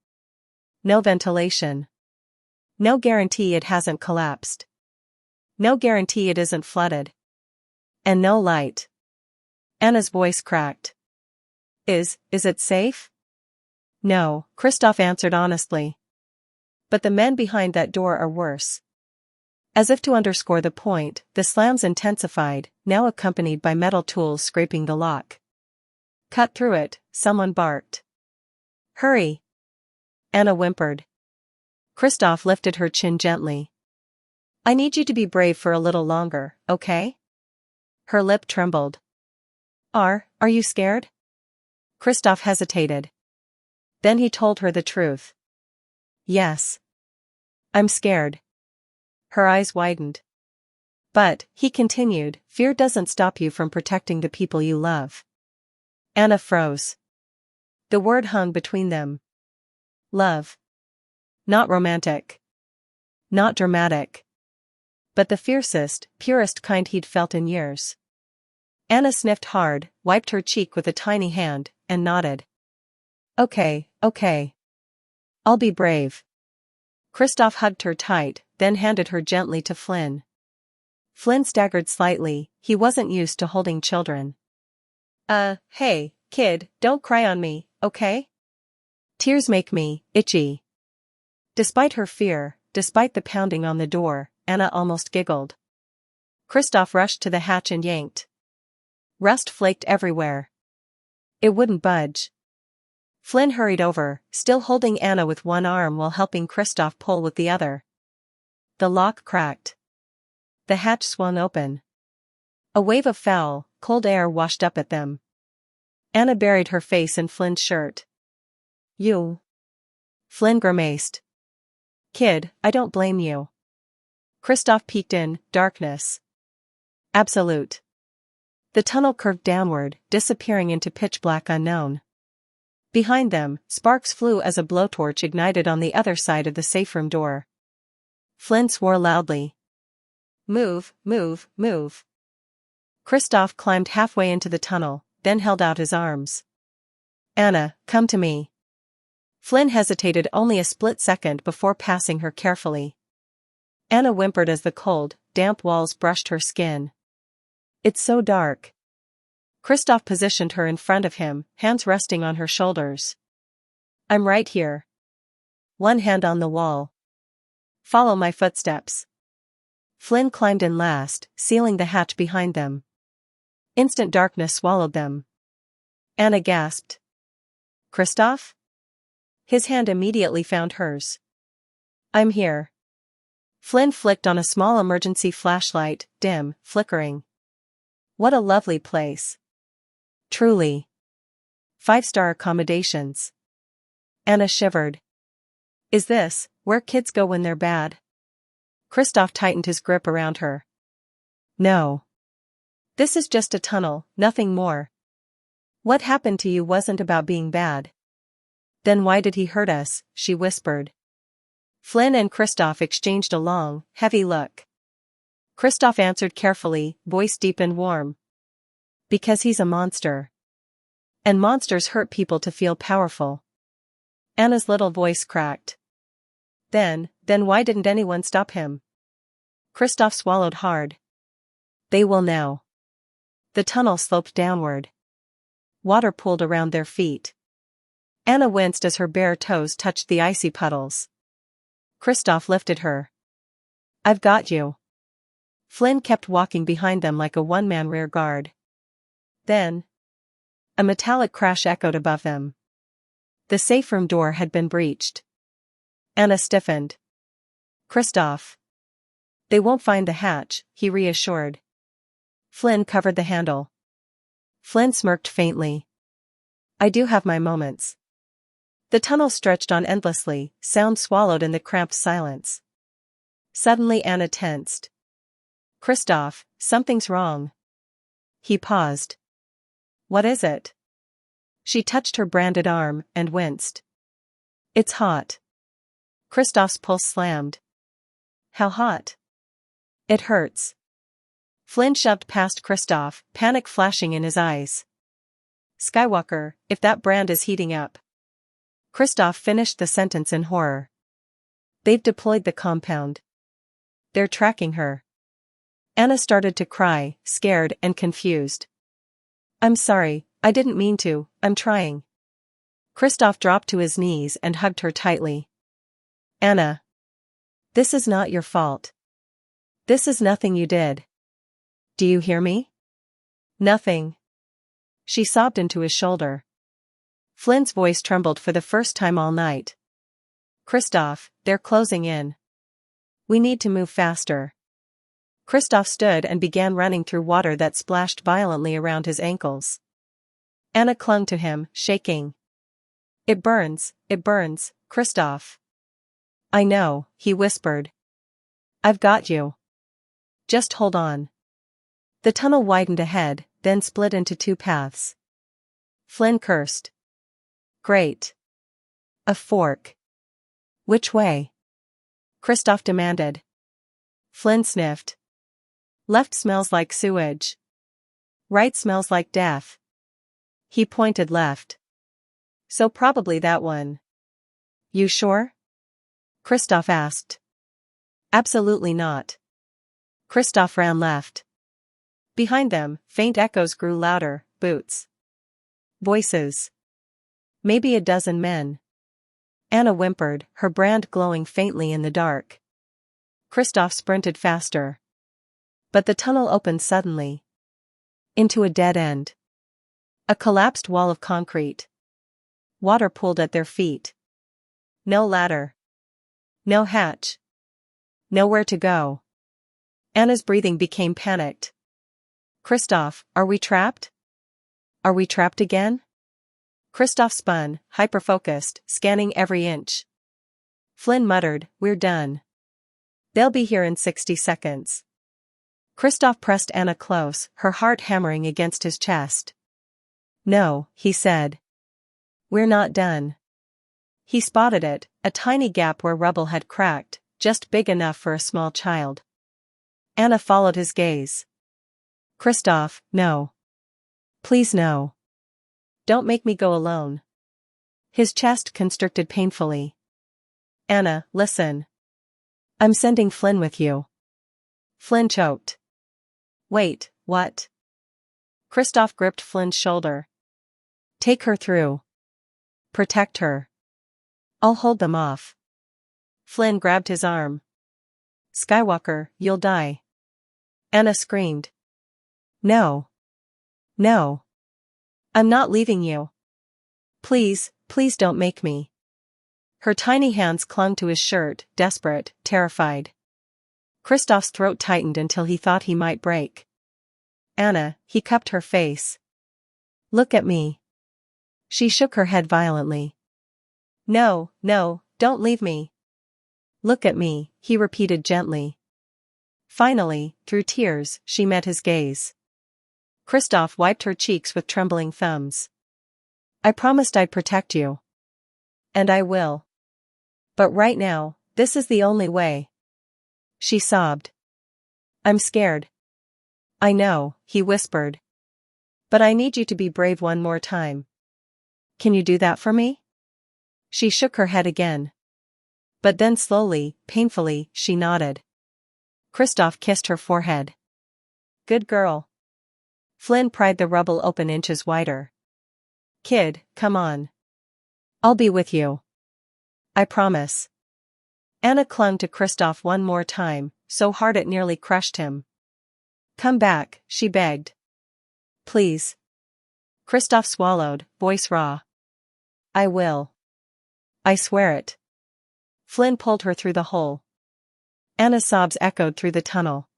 No ventilation. No guarantee it hasn't collapsed. No guarantee it isn't flooded. And no light. Anna's voice cracked. Is it safe? No, Kristoff answered honestly. But the men behind that door are worse. As if to underscore the point, the slams intensified, now accompanied by metal tools scraping the lock. Cut through it, someone barked. Hurry! Anna whimpered. Kristoff lifted her chin gently. I need you to be brave for a little longer, okay? Her lip trembled. Are you scared? Kristoff hesitated. Then he told her the truth. Yes. I'm scared. Her eyes widened. But, he continued, fear doesn't stop you from protecting the people you love. Anna froze. The word hung between them. Love. Not romantic. Not dramatic. But the fiercest, purest kind he'd felt in years. Anna sniffed hard, wiped her cheek with a tiny hand, and nodded. Okay. I'll be brave. Kristoff hugged her tight, then handed her gently to Flynn. Flynn staggered slightly, he wasn't used to holding children. Hey, kid, don't cry on me, okay? Tears make me itchy. Despite her fear, despite the pounding on the door, Anna almost giggled. Kristoff rushed to the hatch and yanked. Rust flaked everywhere. It wouldn't budge. Flynn hurried over, still holding Anna with one arm while helping Kristoff pull with the other. The lock cracked. The hatch swung open. A wave of foul, cold air washed up at them. Anna buried her face in Flynn's shirt. You. Flynn grimaced. Kid, I don't blame you. Kristoff peeked in, darkness. Absolute. The tunnel curved downward, disappearing into pitch black unknown. Behind them, sparks flew as a blowtorch ignited on the other side of the safe room door. Flynn swore loudly. Move. Kristoff climbed halfway into the tunnel, then held out his arms. Anna, come to me. Flynn hesitated only a split second before passing her carefully. Anna whimpered as the cold, damp walls brushed her skin. It's so dark. Kristoff positioned her in front of him, hands resting on her shoulders. I'm right here. One hand on the wall. Follow my footsteps. Flynn climbed in last, sealing the hatch behind them. Instant darkness swallowed them. Anna gasped. Kristoff? His hand immediately found hers. I'm here. Flynn flicked on a small emergency flashlight, dim, flickering. What a lovely place. Truly. 5-star accommodations. Anna shivered. Is this where kids go when they're bad? Kristoff tightened his grip around her. No. This is just a tunnel, nothing more. What happened to you wasn't about being bad. Then why did he hurt us? She whispered. Flynn and Kristoff exchanged a long, heavy look. Kristoff answered carefully, voice deep and warm. Because he's a monster. And monsters hurt people to feel powerful. Anna's little voice cracked. Then why didn't anyone stop him? Kristoff swallowed hard. They will now. The tunnel sloped downward. Water pooled around their feet. Anna winced as her bare toes touched the icy puddles. Kristoff lifted her. I've got you. Flynn kept walking behind them like a one-man rear guard. Then, a metallic crash echoed above them. The safe room door had been breached. Anna stiffened. Kristoff. They won't find the hatch, he reassured. Flynn covered the handle. Flynn smirked faintly. I do have my moments. The tunnel stretched on endlessly, sound swallowed in the cramped silence. Suddenly Anna tensed. Kristoff, something's wrong. He paused. What is it? She touched her branded arm and winced. It's hot. Kristoff's pulse slammed. How hot? It hurts. Flynn shoved past Kristoff, panic flashing in his eyes. Skywalker, if that brand is heating up. Kristoff finished the sentence in horror. They've deployed the compound. They're tracking her. Anna started to cry, scared and confused. I'm sorry, I didn't mean to, I'm trying. Kristoff dropped to his knees and hugged her tightly. Anna. This is not your fault. This is nothing you did. Do you hear me? Nothing. She sobbed into his shoulder. Flynn's voice trembled for the first time all night. Kristoff, they're closing in. We need to move faster. Kristoff stood and began running through water that splashed violently around his ankles. Anna clung to him, shaking. It burns, Kristoff. I know, he whispered. I've got you. Just hold on. The tunnel widened ahead, then split into two paths. Flynn cursed. Great. A fork. Which way? Kristoff demanded. Flynn sniffed. Left smells like sewage. Right smells like death. He pointed left. So probably that one. You sure? Kristoff asked. Absolutely not. Kristoff ran left. Behind them, faint echoes grew louder, boots. Voices. Maybe a dozen men. Anna whimpered, her brand glowing faintly in the dark. Kristoff sprinted faster. But the tunnel opened suddenly. Into a dead end. A collapsed wall of concrete. Water pooled at their feet. No ladder. No hatch. Nowhere to go. Anna's breathing became panicked. Kristoff, are we trapped? Are we trapped again? Kristoff spun, hyper-focused, scanning every inch. Flynn muttered, we're done. They'll be here in 60 seconds. Kristoff pressed Anna close, her heart hammering against his chest. No, he said. We're not done. He spotted it, a tiny gap where rubble had cracked, just big enough for a small child. Anna followed his gaze. Kristoff, no. Please no. Don't make me go alone. His chest constricted painfully. Anna, listen. I'm sending Flynn with you. Flynn choked. Wait, what? Kristoff gripped Flynn's shoulder. Take her through. Protect her. I'll hold them off. Flynn grabbed his arm. Skywalker, you'll die. Anna screamed. No. No. I'm not leaving you. Please, please don't make me. Her tiny hands clung to his shirt, desperate, terrified. Kristoff's throat tightened until he thought he might break. Anna, he cupped her face. Look at me. She shook her head violently. No, no, don't leave me. Look at me, he repeated gently. Finally, through tears, she met his gaze. Kristoff wiped her cheeks with trembling thumbs. I promised I'd protect you. And I will. But right now, this is the only way. She sobbed. I'm scared. I know, he whispered. But I need you to be brave one more time. Can you do that for me? She shook her head again. But then slowly, painfully, she nodded. Kristoff kissed her forehead. Good girl. Flynn pried the rubble open inches wider. Kid, come on. I'll be with you. I promise. Anna clung to Kristoff one more time, so hard it nearly crushed him. Come back, she begged. Please. Kristoff swallowed, voice raw. I will. I swear it. Flynn pulled her through the hole. Anna's sobs echoed through the tunnel.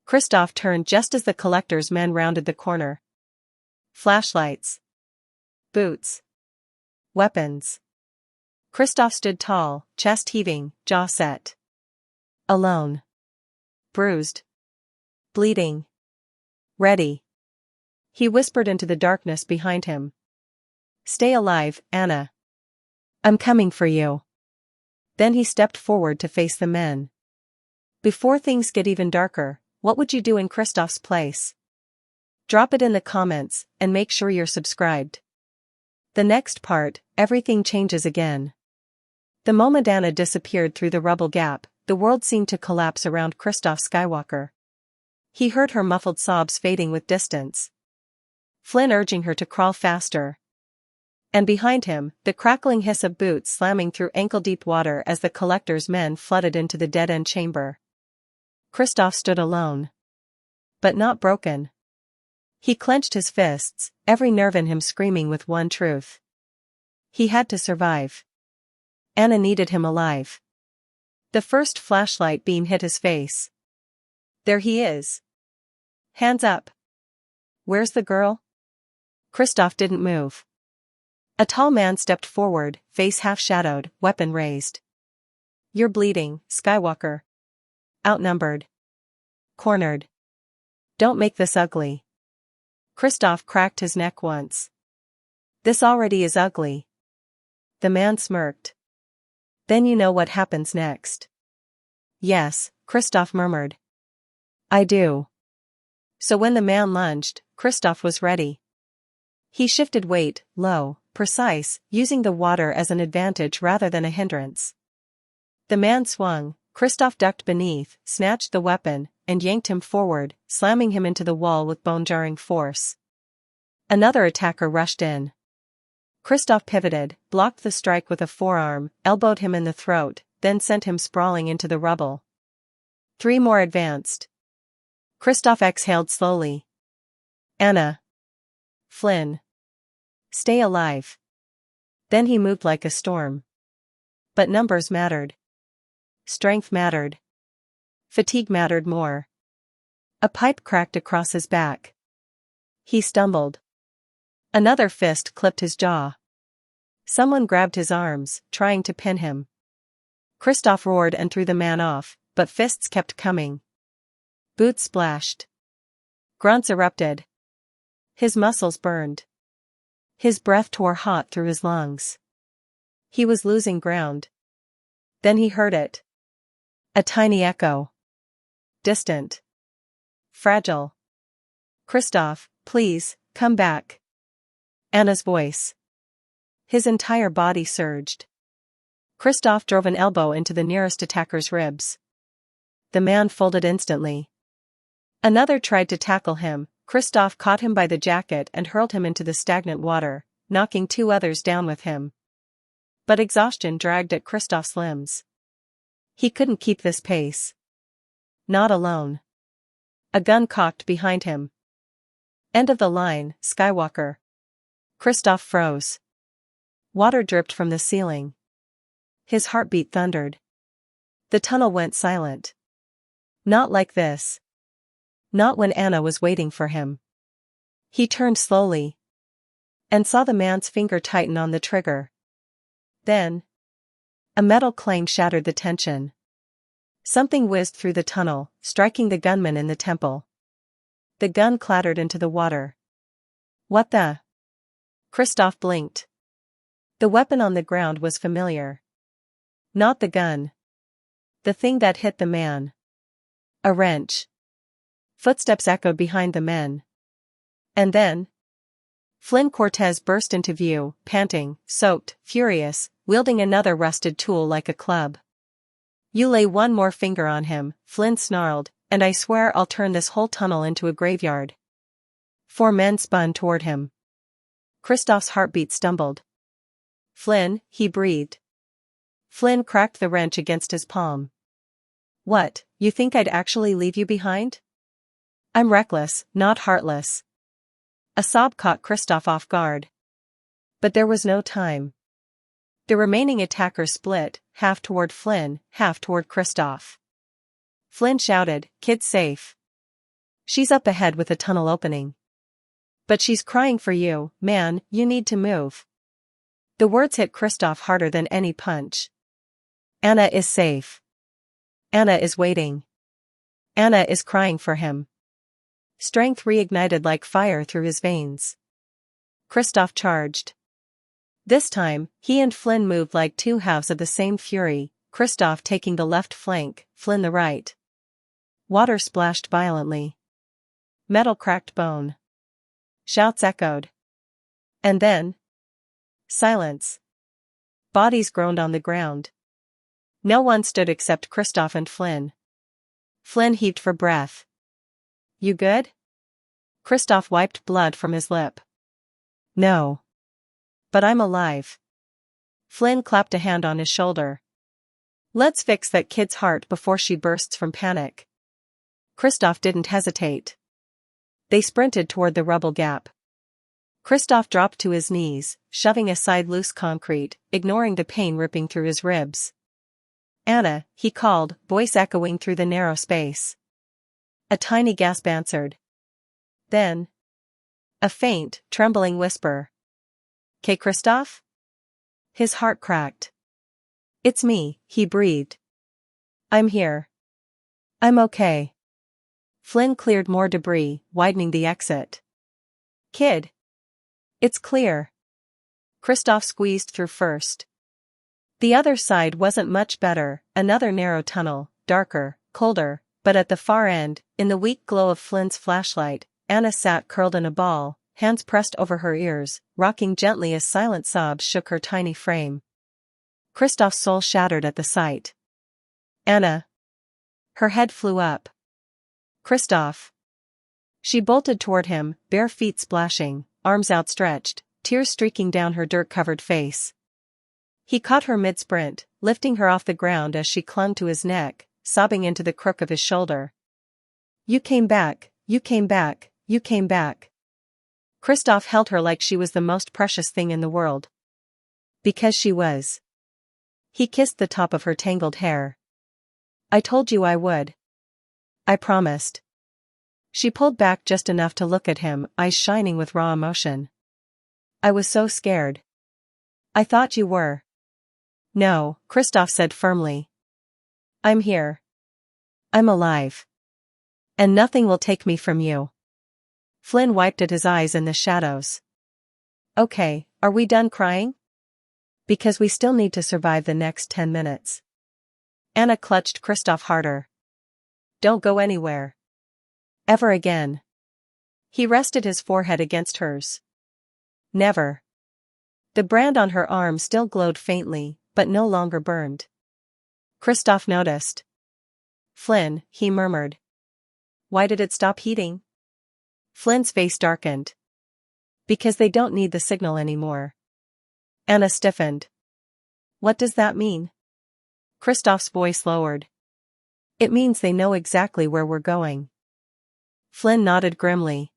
Kristoff turned just as the collector's men rounded the corner. Flashlights. Boots. Weapons. Kristoff stood tall, chest heaving, jaw set. Alone. Bruised. Bleeding. Ready. He whispered into the darkness behind him. Stay alive, Anna. I'm coming for you. Then he stepped forward to face the men. Before things get even darker, what would you do in Kristoff's place? Drop it in the comments, and make sure you're subscribed. The next part, everything changes again. The moment Anna disappeared through the rubble gap, the world seemed to collapse around Kristoff Skywalker. He heard her muffled sobs fading with distance. Flynn urging her to crawl faster. And behind him, the crackling hiss of boots slamming through ankle-deep water as the collector's men flooded into the dead-end chamber. Kristoff stood alone. But not broken. He clenched his fists, every nerve in him screaming with one truth. He had to survive. Anna needed him alive. The first flashlight beam hit his face. There he is. Hands up. Where's the girl? Kristoff didn't move. A tall man stepped forward, face half-shadowed, weapon raised. You're bleeding, Skywalker. Outnumbered. Cornered. Don't make this ugly. Kristoff cracked his neck once. This already is ugly. The man smirked. Then you know what happens next. Yes, Kristoff murmured. I do. So when the man lunged, Kristoff was ready. He shifted weight, low, precise, using the water as an advantage rather than a hindrance. The man swung, Kristoff ducked beneath, snatched the weapon, and yanked him forward, slamming him into the wall with bone-jarring force. Another attacker rushed in. Kristoff pivoted, blocked the strike with a forearm, elbowed him in the throat, then sent him sprawling into the rubble. 3 more advanced. Kristoff exhaled slowly. Anna. Flynn. Stay alive. Then he moved like a storm. But numbers mattered. Strength mattered. Fatigue mattered more. A pipe cracked across his back. He stumbled. Another fist clipped his jaw. Someone grabbed his arms, trying to pin him. Kristoff roared and threw the man off, but fists kept coming. Boots splashed. Grunts erupted. His muscles burned. His breath tore hot through his lungs. He was losing ground. Then he heard it. A tiny echo. Distant. Fragile. Kristoff, please, come back. Anna's voice. His entire body surged. Kristoff drove an elbow into the nearest attacker's ribs. The man folded instantly. Another tried to tackle him. Kristoff caught him by the jacket and hurled him into the stagnant water, knocking 2 others down with him. But exhaustion dragged at Kristoff's limbs. He couldn't keep this pace. Not alone. A gun cocked behind him. End of the line, Skywalker. Kristoff froze. Water dripped from the ceiling. His heartbeat thundered. The tunnel went silent. Not like this. Not when Anna was waiting for him. He turned slowly. And saw the man's finger tighten on the trigger. Then. A metal clang shattered the tension. Something whizzed through the tunnel, striking the gunman in the temple. The gun clattered into the water. What the? Kristoff blinked. The weapon on the ground was familiar. Not the gun. The thing that hit the man. A wrench. Footsteps echoed behind the men. And then. Flynn Cortez burst into view, panting, soaked, furious, wielding another rusted tool like a club. You lay one more finger on him, Flynn snarled, and I swear I'll turn this whole tunnel into a graveyard. 4 men spun toward him. Kristoff's heartbeat stumbled. Flynn, he breathed. Flynn cracked the wrench against his palm. What, you think I'd actually leave you behind? I'm reckless, not heartless. A sob caught Kristoff off guard. But there was no time. The remaining attackers split, half toward Flynn, half toward Kristoff. Flynn shouted, "Kid's safe. She's up ahead with a tunnel opening. But she's crying for you, man, you need to move." The words hit Kristoff harder than any punch. Anna is safe. Anna is waiting. Anna is crying for him. Strength reignited like fire through his veins. Kristoff charged. This time, he and Flynn moved like two halves of the same fury, Kristoff taking the left flank, Flynn the right. Water splashed violently. Metal cracked bone. Shouts echoed. And then? Silence. Bodies groaned on the ground. No one stood except Kristoff and Flynn. Flynn heaved for breath. "You good?" Kristoff wiped blood from his lip. "No. But I'm alive." Flynn clapped a hand on his shoulder. "Let's fix that kid's heart before she bursts from panic." Kristoff didn't hesitate. They sprinted toward the rubble gap. Kristoff dropped to his knees, shoving aside loose concrete, ignoring the pain ripping through his ribs. "Anna," he called, voice echoing through the narrow space. A tiny gasp answered. Then, a faint, trembling whisper. "'Kay, Kristoff?" His heart cracked. "It's me," he breathed. "I'm here. I'm okay." Flynn cleared more debris, widening the exit. "Kid. It's clear." Kristoff squeezed through first. The other side wasn't much better, another narrow tunnel, darker, colder, but at the far end, in the weak glow of Flynn's flashlight, Anna sat curled in a ball, hands pressed over her ears, rocking gently as silent sobs shook her tiny frame. Kristoff's soul shattered at the sight. "Anna." Her head flew up. "Kristoff." She bolted toward him, bare feet splashing, arms outstretched, tears streaking down her dirt-covered face. He caught her mid-sprint, lifting her off the ground as she clung to his neck, sobbing into the crook of his shoulder. "You came back, you came back, you came back." Kristoff held her like she was the most precious thing in the world. Because she was. He kissed the top of her tangled hair. "I told you I would. I promised." She pulled back just enough to look at him, eyes shining with raw emotion. "I was so scared." "I thought you were." "No," Kristoff said firmly. "I'm here. I'm alive. And nothing will take me from you." Flynn wiped at his eyes in the shadows. "Okay, are we done crying? Because we still need to survive the next 10 minutes. Anna clutched Kristoff harder. "Don't go anywhere. Ever again." He rested his forehead against hers. "Never." The brand on her arm still glowed faintly, but no longer burned. Kristoff noticed. "Flynn," he murmured. "Why did it stop heating?" Flynn's face darkened. "Because they don't need the signal anymore." Anna stiffened. "What does that mean?" Kristoff's voice lowered. "It means they know exactly where we're going." Flynn nodded grimly.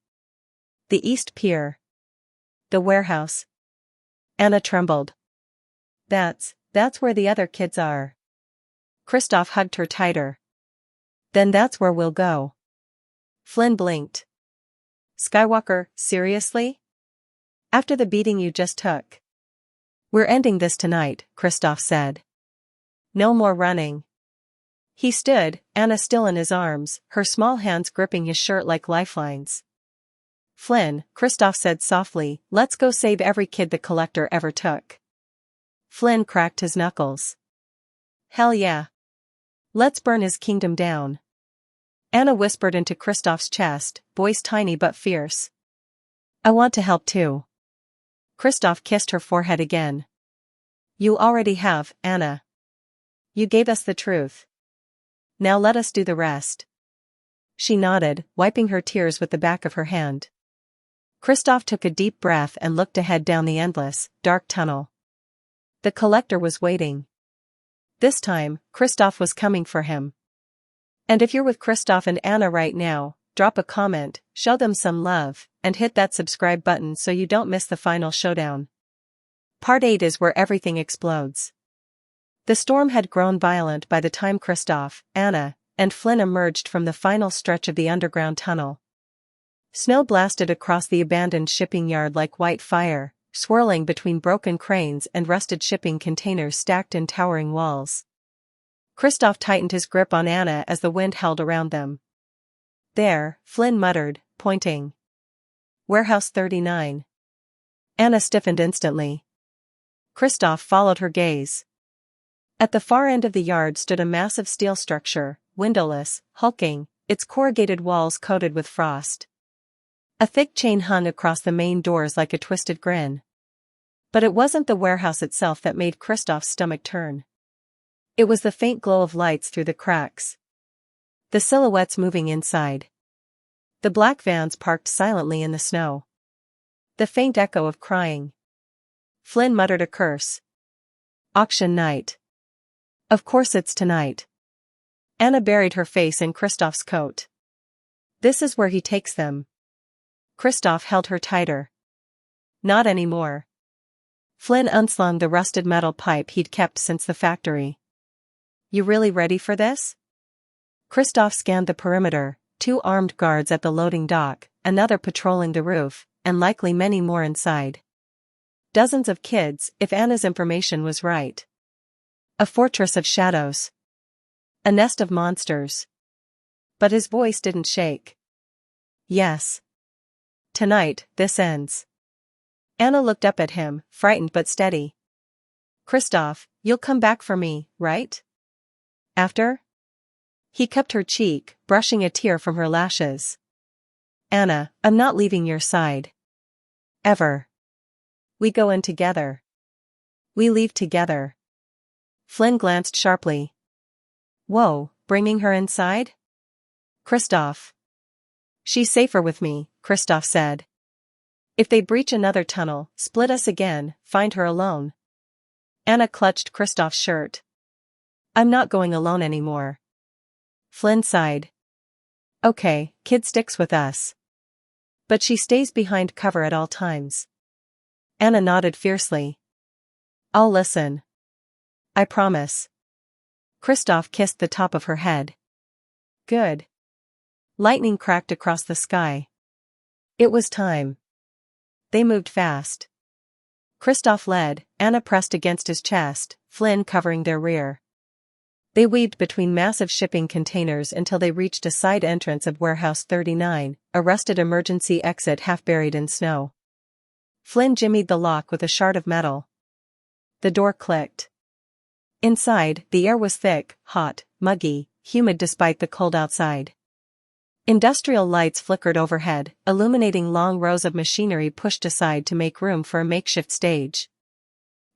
"The East Pier. The warehouse." Anna trembled. That's where the other kids are." Kristoff hugged her tighter. "Then that's where we'll go." Flynn blinked. "Skywalker, seriously? After the beating you just took?" "We're ending this tonight," Kristoff said. "No more running." He stood, Anna still in his arms, her small hands gripping his shirt like lifelines. "Flynn," Kristoff said softly, "let's go save every kid the Collector ever took." Flynn cracked his knuckles. "Hell yeah. Let's burn his kingdom down." Anna whispered into Kristoff's chest, voice tiny but fierce. "I want to help too." Kristoff kissed her forehead again. "You already have, Anna. You gave us the truth. Now let us do the rest." She nodded, wiping her tears with the back of her hand. Kristoff took a deep breath and looked ahead down the endless, dark tunnel. The Collector was waiting. This time, Kristoff was coming for him. And if you're with Kristoff and Anna right now, drop a comment, show them some love, and hit that subscribe button so you don't miss the final showdown. Part 8 is where everything explodes. The storm had grown violent by the time Kristoff, Anna, and Flynn emerged from the final stretch of the underground tunnel. Snow blasted across the abandoned shipping yard like white fire, swirling between broken cranes and rusted shipping containers stacked in towering walls. Kristoff tightened his grip on Anna as the wind howled around them. "There," Flynn muttered, pointing. "Warehouse 39. Anna stiffened instantly. Kristoff followed her gaze. At the far end of the yard stood a massive steel structure, windowless, hulking, its corrugated walls coated with frost. A thick chain hung across the main doors like a twisted grin. But it wasn't the warehouse itself that made Kristoff's stomach turn. It was the faint glow of lights through the cracks. The silhouettes moving inside. The black vans parked silently in the snow. The faint echo of crying. Flynn muttered a curse. Auction night. Of course it's tonight. Anna buried her face in Kristoff's coat. This is where he takes them. Kristoff held her tighter. Not anymore. Flynn unslung the rusted metal pipe he'd kept since the factory. You really ready for this? Kristoff scanned the perimeter, 2 armed guards at the loading dock, another patrolling the roof, and likely many more inside. Dozens of kids, if Anna's information was right. A fortress of shadows. A nest of monsters. But his voice didn't shake. Yes. Tonight, this ends. Anna looked up at him, frightened but steady. Kristoff, you'll come back for me, right? After? He cupped her cheek, brushing a tear from her lashes. Anna, I'm not leaving your side. Ever. We go in together. We leave together. Flynn glanced sharply. Whoa, bringing her inside? Kristoff. She's safer with me, Kristoff said. If they breach another tunnel, split us again, find her alone. Anna clutched Kristoff's shirt. I'm not going alone anymore. Flynn sighed. Okay, kid sticks with us. But she stays behind cover at all times. Anna nodded fiercely. I'll listen. I promise. Kristoff kissed the top of her head. Good. Lightning cracked across the sky. It was time. They moved fast. Kristoff led, Anna pressed against his chest, Flynn covering their rear. They weaved between massive shipping containers until they reached a side entrance of Warehouse 39, a rusted emergency exit half buried in snow. Flynn jimmied the lock with a shard of metal. The door clicked. Inside, the air was thick, hot, muggy, humid despite the cold outside. Industrial lights flickered overhead, illuminating long rows of machinery pushed aside to make room for a makeshift stage.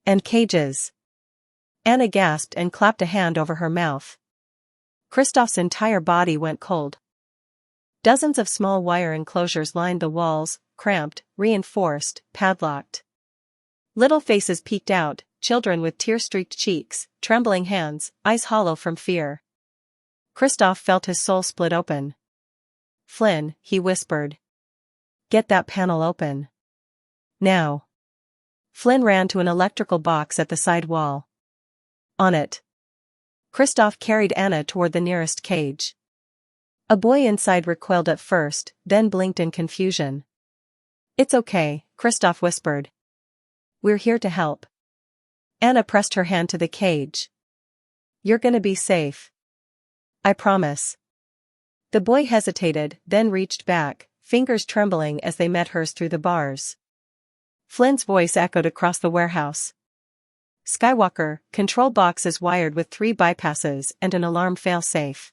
And cages. Anna gasped and clapped a hand over her mouth. Kristoff's entire body went cold. Dozens of small wire enclosures lined the walls, cramped, reinforced, padlocked. Little faces peeked out, children with tear-streaked cheeks, trembling hands, eyes hollow from fear. Kristoff felt his soul split open. Flynn, he whispered. Get that panel open. Now. Flynn ran to an electrical box at the side wall. On it. Kristoff carried Anna toward the nearest cage. A boy inside recoiled at first, then blinked in confusion. It's okay, Kristoff whispered. We're here to help. Anna pressed her hand to the cage. You're gonna be safe. I promise. The boy hesitated, then reached back, fingers trembling as they met hers through the bars. Flynn's voice echoed across the warehouse. Skywalker, control box is wired with 3 bypasses and an alarm failsafe.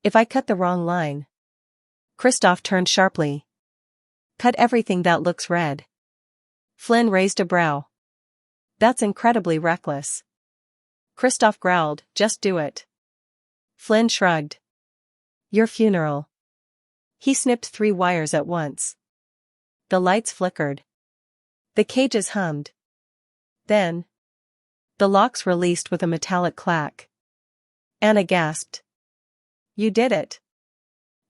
If I cut the wrong line. Kristoff turned sharply. Cut everything that looks red. Flynn raised a brow. That's incredibly reckless. Kristoff growled, just do it. Flynn shrugged. Your funeral. He snipped 3 wires at once. The lights flickered. The cages hummed. Then. The locks released with a metallic clack. Anna gasped. You did it.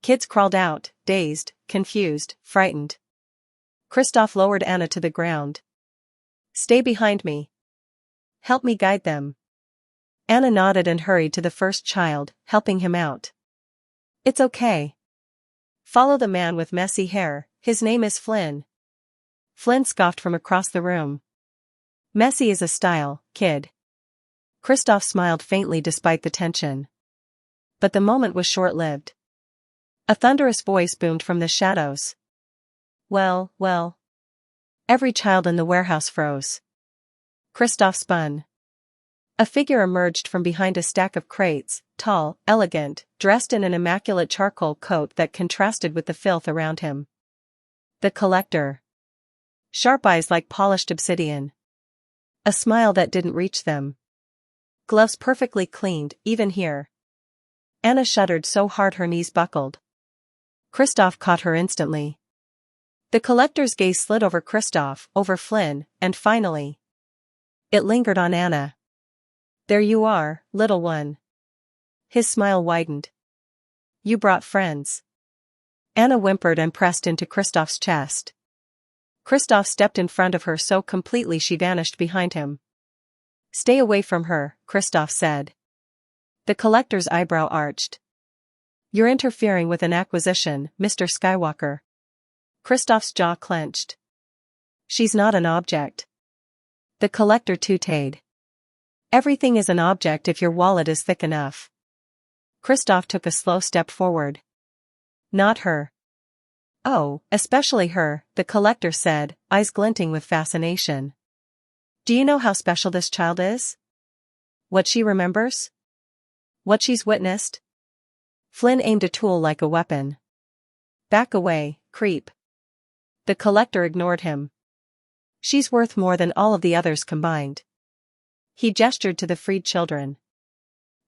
Kids crawled out, dazed, confused, frightened. Kristoff lowered Anna to the ground. Stay behind me. Help me guide them. Anna nodded and hurried to the first child, helping him out. It's okay. Follow the man with messy hair, his name is Flynn. Flynn scoffed from across the room. Messy is a style, kid. Kristoff smiled faintly despite the tension. But the moment was short-lived. A thunderous voice boomed from the shadows. Well, well. Every child in the warehouse froze. Kristoff spun. A figure emerged from behind a stack of crates, tall, elegant, dressed in an immaculate charcoal coat that contrasted with the filth around him. The collector. Sharp eyes like polished obsidian. A smile that didn't reach them. Gloves perfectly cleaned, even here. Anna shuddered so hard her knees buckled. Kristoff caught her instantly. The collector's gaze slid over Kristoff, over Flynn, and finally, it lingered on Anna. There you are, little one. His smile widened. You brought friends. Anna whimpered and pressed into Kristoff's chest. Kristoff stepped in front of her so completely she vanished behind him. Stay away from her, Kristoff said. The collector's eyebrow arched. You're interfering with an acquisition, Mr. Skywalker. Kristoff's jaw clenched. She's not an object. The collector tooted. Everything is an object if your wallet is thick enough. Kristoff took a slow step forward. Not her. Oh, especially her, the collector said, eyes glinting with fascination. Do you know how special this child is? What she remembers? What she's witnessed? Flynn aimed a tool like a weapon. Back away, creep. The collector ignored him. She's worth more than all of the others combined. He gestured to the freed children.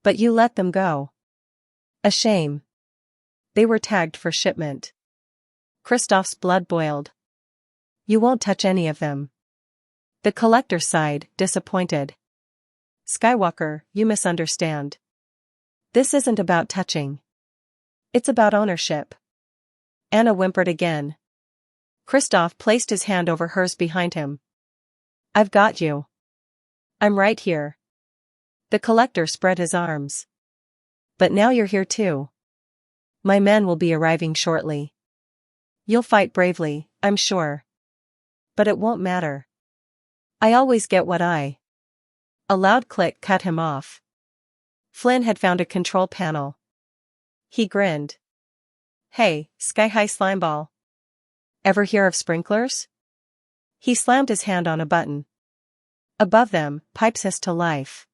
But you let them go. A shame. They were tagged for shipment. Kristoff's blood boiled. You won't touch any of them. The collector sighed, disappointed. Skywalker, you misunderstand. This isn't about touching. It's about ownership. Anna whimpered again. Kristoff placed his hand over hers behind him. I've got you. I'm right here. The collector spread his arms. But now you're here too. My men will be arriving shortly. You'll fight bravely, I'm sure. But it won't matter. I always get what I. A loud click cut him off. Flynn had found a control panel. He grinned. Hey, sky-high slimeball. Ever hear of sprinklers? He slammed his hand on a button. Above them, pipes hissed to life.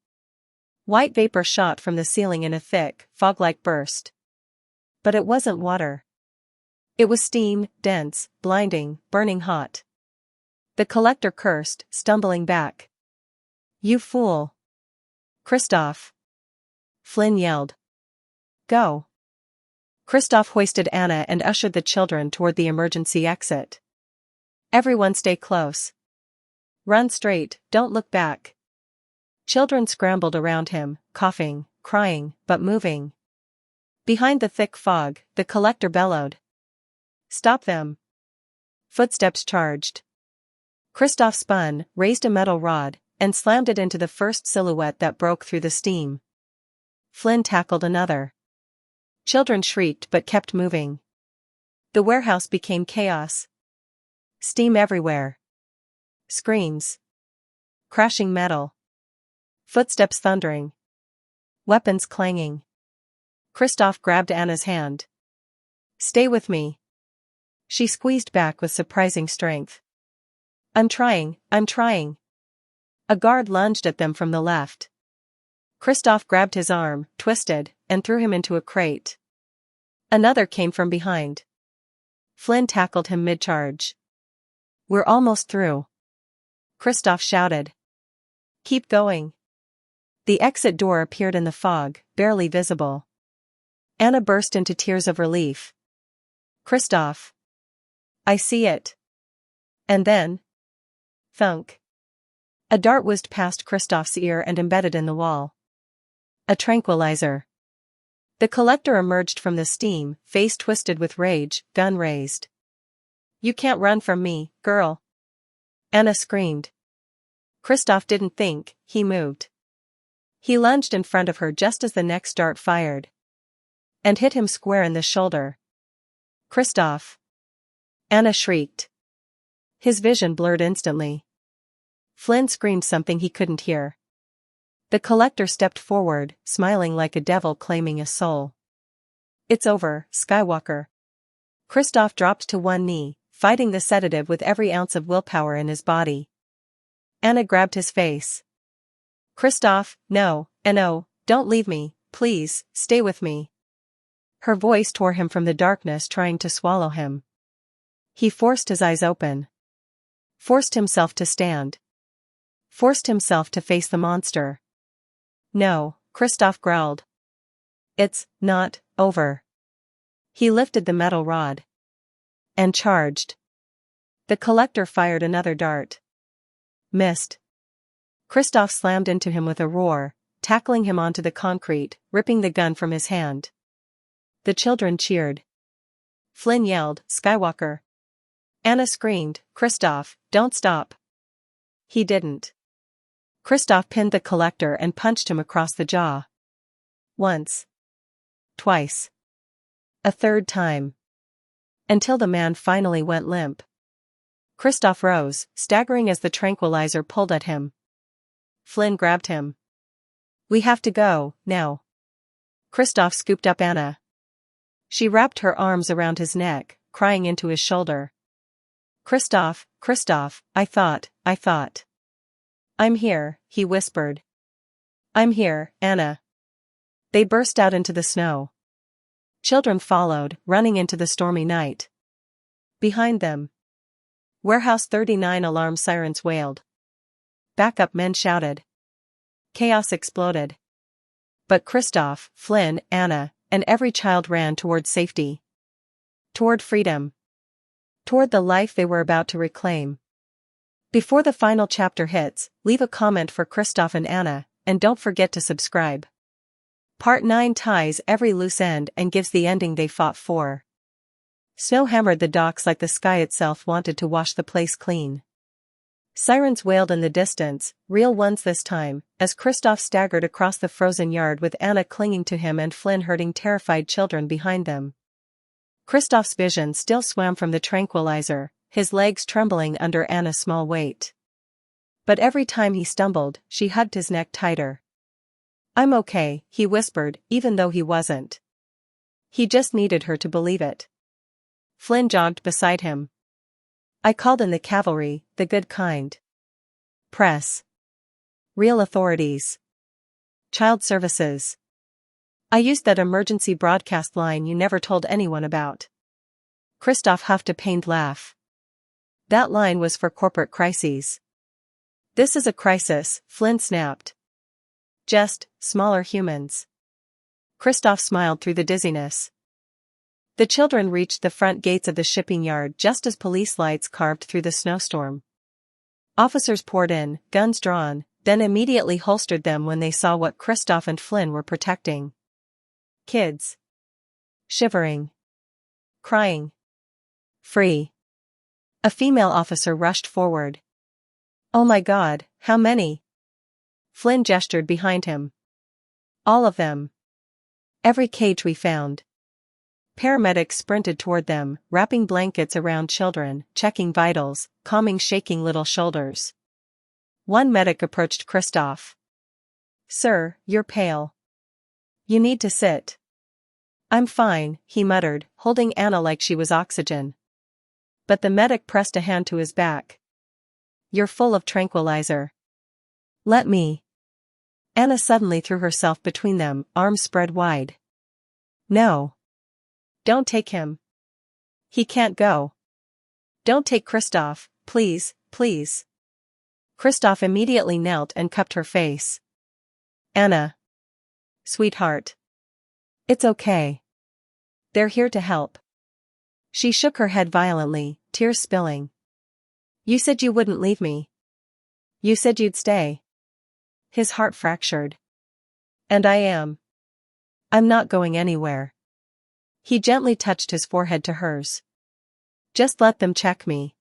White vapor shot from the ceiling in a thick, fog-like burst. But it wasn't water. It was steam, dense, blinding, burning hot. The collector cursed, stumbling back. You fool. Kristoff. Flynn yelled. Go. Kristoff hoisted Anna and ushered the children toward the emergency exit. Everyone stay close. Run straight, don't look back. Children scrambled around him, coughing, crying, but moving. Behind the thick fog, the collector bellowed. Stop them. Footsteps charged. Kristoff spun, raised a metal rod, and slammed it into the first silhouette that broke through the steam. Flynn tackled another. Children shrieked but kept moving. The warehouse became chaos. Steam everywhere. Screams. Crashing metal. Footsteps thundering. Weapons clanging. Kristoff grabbed Anna's hand. Stay with me. She squeezed back with surprising strength. I'm trying. A guard lunged at them from the left. Kristoff grabbed his arm, twisted, and threw him into a crate. Another came from behind. Flynn tackled him mid-charge. We're almost through. Kristoff shouted. Keep going. The exit door appeared in the fog, barely visible. Anna burst into tears of relief. Kristoff. I see it. And then. Thunk. A dart whizzed past Kristoff's ear and embedded in the wall. A tranquilizer. The collector emerged from the steam, face twisted with rage, gun raised. You can't run from me, girl. Anna screamed. Kristoff didn't think, he moved. He lunged in front of her just as the next dart fired. And hit him square in the shoulder. Kristoff! Anna shrieked. His vision blurred instantly. Flynn screamed something he couldn't hear. The collector stepped forward, smiling like a devil claiming a soul. It's over, Skywalker. Kristoff dropped to one knee, fighting the sedative with every ounce of willpower in his body. Anna grabbed his face. Kristoff, no, don't leave me, please, stay with me. Her voice tore him from the darkness, trying to swallow him. He forced his eyes open. Forced himself to stand. Forced himself to face the monster. No, Kristoff growled. It's not over. He lifted the metal rod. And charged. The collector fired another dart. Missed. Kristoff slammed into him with a roar, tackling him onto the concrete, ripping the gun from his hand. The children cheered. Flynn yelled, Skywalker. Anna screamed, Kristoff, don't stop. He didn't. Kristoff pinned the collector and punched him across the jaw. Once. Twice. A third time. Until the man finally went limp. Kristoff rose, staggering as the tranquilizer pulled at him. Flynn grabbed him. We have to go, now. Kristoff scooped up Anna. She wrapped her arms around his neck, crying into his shoulder. Kristoff, I thought. I'm here, he whispered. I'm here, Anna. They burst out into the snow. Children followed, running into the stormy night. Behind them. Warehouse 39 alarm sirens wailed. Backup men shouted. Chaos exploded. But Kristoff, Flynn, Anna, and every child ran toward safety. Toward freedom. Toward the life they were about to reclaim. Before the final chapter hits, leave a comment for Kristoff and Anna, and don't forget to subscribe. Part 9 ties every loose end and gives the ending they fought for. Snow hammered the docks like the sky itself wanted to wash the place clean. Sirens wailed in the distance, real ones this time, as Kristoff staggered across the frozen yard with Anna clinging to him and Flynn herding terrified children behind them. Kristoff's vision still swam from the tranquilizer, his legs trembling under Anna's small weight. But every time he stumbled, she hugged his neck tighter. I'm okay, he whispered, even though he wasn't. He just needed her to believe it. Flynn jogged beside him. I called in the cavalry, the good kind. Press. Real authorities. Child services. I used that emergency broadcast line you never told anyone about. Kristoff huffed a pained laugh. That line was for corporate crises. This is a crisis, Flynn snapped. Just, smaller humans. Kristoff smiled through the dizziness. The children reached the front gates of the shipping yard just as police lights carved through the snowstorm. Officers poured in, guns drawn, then immediately holstered them when they saw what Kristoff and Flynn were protecting. Kids. Shivering. Crying. Free. A female officer rushed forward. Oh my God, how many? Flynn gestured behind him. All of them. Every cage we found. Paramedics sprinted toward them, wrapping blankets around children, checking vitals, calming shaking little shoulders. One medic approached Kristoff. Sir, you're pale. You need to sit. I'm fine, he muttered, holding Anna like she was oxygen. But the medic pressed a hand to his back. You're full of tranquilizer. Let me. Anna suddenly threw herself between them, arms spread wide. No. Don't take him. He can't go. Don't take Kristoff, please, please. Kristoff immediately knelt and cupped her face. Anna. Sweetheart. It's okay. They're here to help. She shook her head violently, tears spilling. You said you wouldn't leave me. You said you'd stay. His heart fractured. And I am. I'm not going anywhere. He gently touched his forehead to hers. Just let them check me.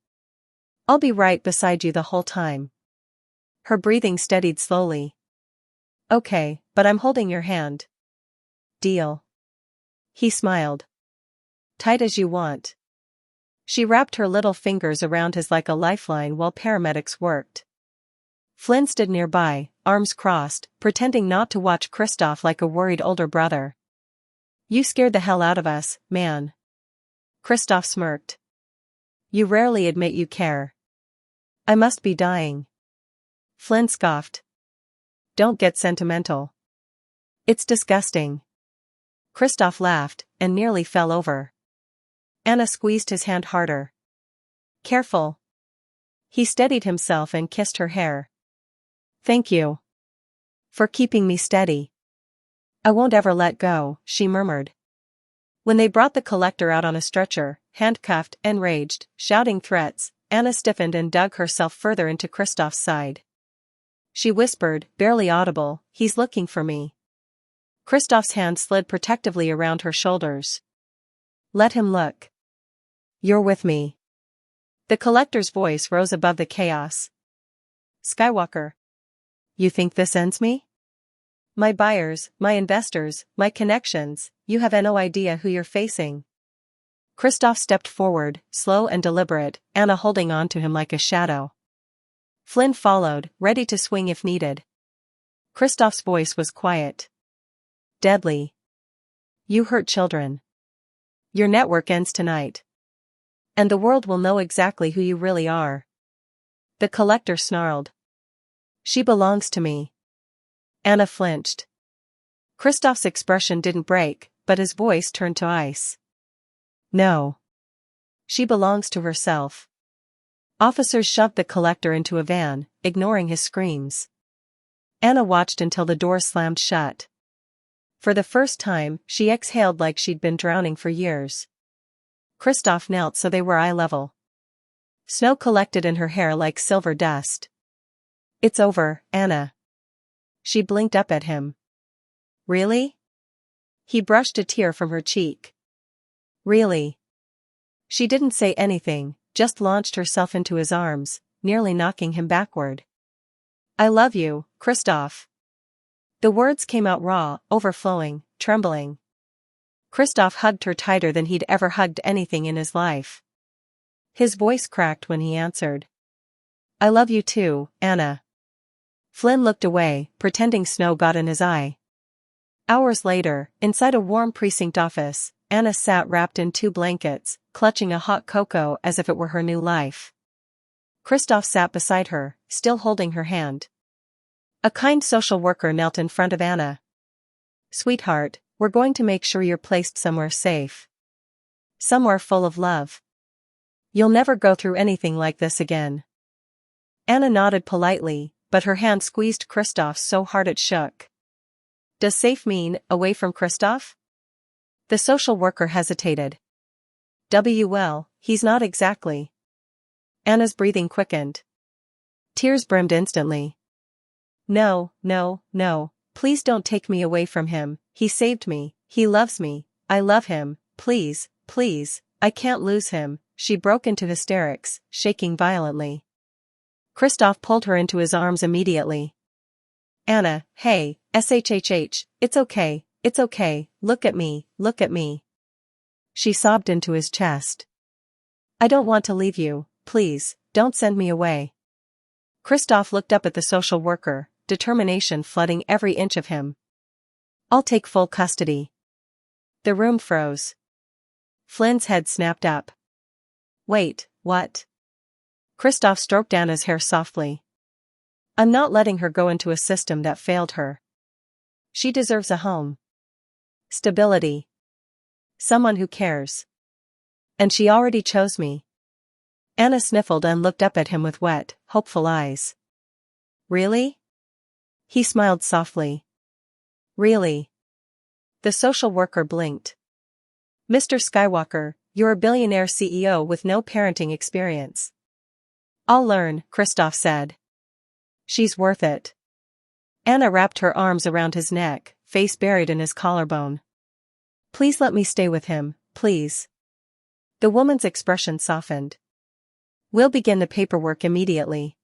I'll be right beside you the whole time. Her breathing steadied slowly. Okay, but I'm holding your hand. Deal. He smiled. Tight as you want. She wrapped her little fingers around his like a lifeline while paramedics worked. Flynn stood nearby, arms crossed, pretending not to watch Kristoff like a worried older brother. You scared the hell out of us, man. Kristoff smirked. You rarely admit you care. I must be dying. Flynn scoffed. Don't get sentimental. It's disgusting. Kristoff laughed, and nearly fell over. Anna squeezed his hand harder. Careful. He steadied himself and kissed her hair. Thank you. For keeping me steady. I won't ever let go, she murmured. When they brought the collector out on a stretcher, handcuffed, enraged, shouting threats, Anna stiffened and dug herself further into Kristoff's side. She whispered, barely audible, he's looking for me. Kristoff's hand slid protectively around her shoulders. Let him look. You're with me. The collector's voice rose above the chaos. Skywalker. You think this ends me? My buyers, my investors, my connections, you have no idea who you're facing. Kristoff stepped forward, slow and deliberate, Anna holding on to him like a shadow. Flynn followed, ready to swing if needed. Kristoff's voice was quiet. Deadly. You hurt children. Your network ends tonight. And the world will know exactly who you really are. The collector snarled. She belongs to me. Anna flinched. Kristoff's expression didn't break, but his voice turned to ice. No. She belongs to herself. Officers shoved the collector into a van, ignoring his screams. Anna watched until the door slammed shut. For the first time, she exhaled like she'd been drowning for years. Kristoff knelt so they were eye level. Snow collected in her hair like silver dust. It's over, Anna. She blinked up at him. Really? He brushed a tear from her cheek. Really? She didn't say anything, just launched herself into his arms, nearly knocking him backward. I love you, Kristoff. The words came out raw, overflowing, trembling. Kristoff hugged her tighter than he'd ever hugged anything in his life. His voice cracked when he answered. I love you too, Anna. Flynn looked away, pretending snow got in his eye. Hours later, inside a warm precinct office, Anna sat wrapped in 2 blankets, clutching a hot cocoa as if it were her new life. Kristoff sat beside her, still holding her hand. A kind social worker knelt in front of Anna. Sweetheart, we're going to make sure you're placed somewhere safe. Somewhere full of love. You'll never go through anything like this again. Anna nodded politely, but her hand squeezed Kristoff's so hard it shook. Does safe mean away from Kristoff? The social worker hesitated. Well, he's not exactly. Anna's breathing quickened. Tears brimmed instantly. No, no, no, please don't take me away from him, he saved me, he loves me, I love him, please, please, I can't lose him, she broke into hysterics, shaking violently. Kristoff pulled her into his arms immediately. Anna, hey, shhh, it's okay, look at me, look at me. She sobbed into his chest. I don't want to leave you, please, don't send me away. Kristoff looked up at the social worker, determination flooding every inch of him. I'll take full custody. The room froze. Flynn's head snapped up. Wait, what? Kristoff stroked Anna's hair softly. I'm not letting her go into a system that failed her. She deserves a home. Stability. Someone who cares. And she already chose me. Anna sniffled and looked up at him with wet, hopeful eyes. Really? He smiled softly. Really? The social worker blinked. Mr. Skywalker, you're a billionaire CEO with no parenting experience. I'll learn, Kristoff said. She's worth it. Anna wrapped her arms around his neck, face buried in his collarbone. Please let me stay with him, please. The woman's expression softened. We'll begin the paperwork immediately.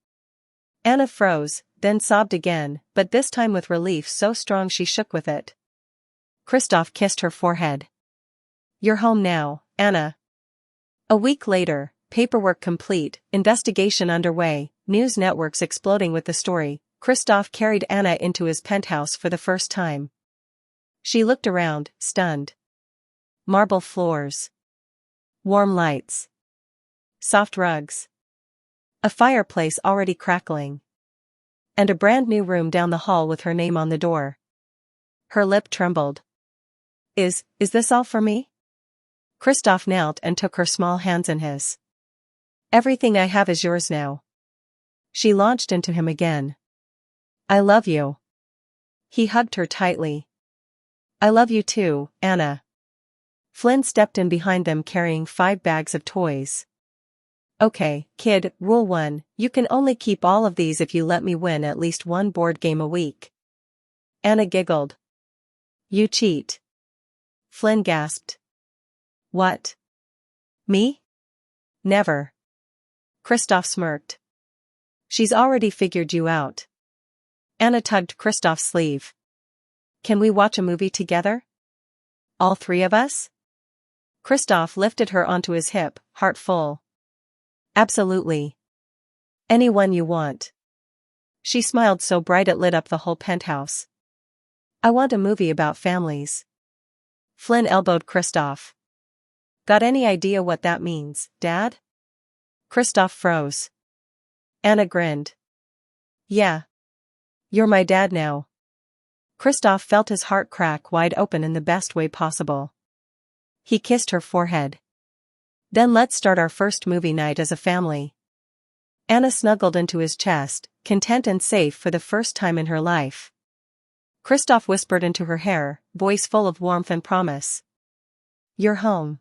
Anna froze, then sobbed again, but this time with relief so strong she shook with it. Kristoff kissed her forehead. "You're home now, Anna." A week later, paperwork complete, investigation underway, news networks exploding with the story, Kristoff carried Anna into his penthouse for the first time. She looked around, stunned. Marble floors. Warm lights. Soft rugs. A fireplace already crackling. And a brand new room down the hall with her name on the door. Her lip trembled. Is this all for me?" Kristoff knelt and took her small hands in his. "Everything I have is yours now." She launched into him again. "I love you." He hugged her tightly. "I love you too, Anna." Flynn stepped in behind them carrying 5 bags of toys. "Okay, kid, rule 1, you can only keep all of these if you let me win at least one board game a week." Anna giggled. "You cheat." Flynn gasped. "What? Me? Never." Kristoff smirked. "She's already figured you out." Anna tugged Kristoff's sleeve. "Can we watch a movie together? All 3 of us?" Kristoff lifted her onto his hip, heart full. "Absolutely. Anyone you want." She smiled so bright it lit up the whole penthouse. "I want a movie about families." Flynn elbowed Kristoff. "Got any idea what that means, Dad?" Kristoff froze. Anna grinned. "Yeah. You're my dad now." Kristoff felt his heart crack wide open in the best way possible. He kissed her forehead. "Then let's start our first movie night as a family." Anna snuggled into his chest, content and safe for the first time in her life. Kristoff whispered into her hair, voice full of warmth and promise. "You're home.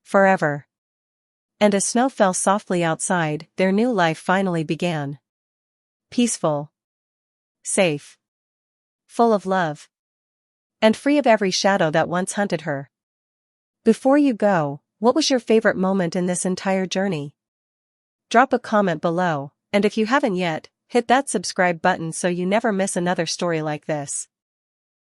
Forever." And as snow fell softly outside, their new life finally began. Peaceful. Safe. Full of love. And free of every shadow that once hunted her. Before you go, what was your favorite moment in this entire journey? Drop a comment below, and if you haven't yet, hit that subscribe button so you never miss another story like this.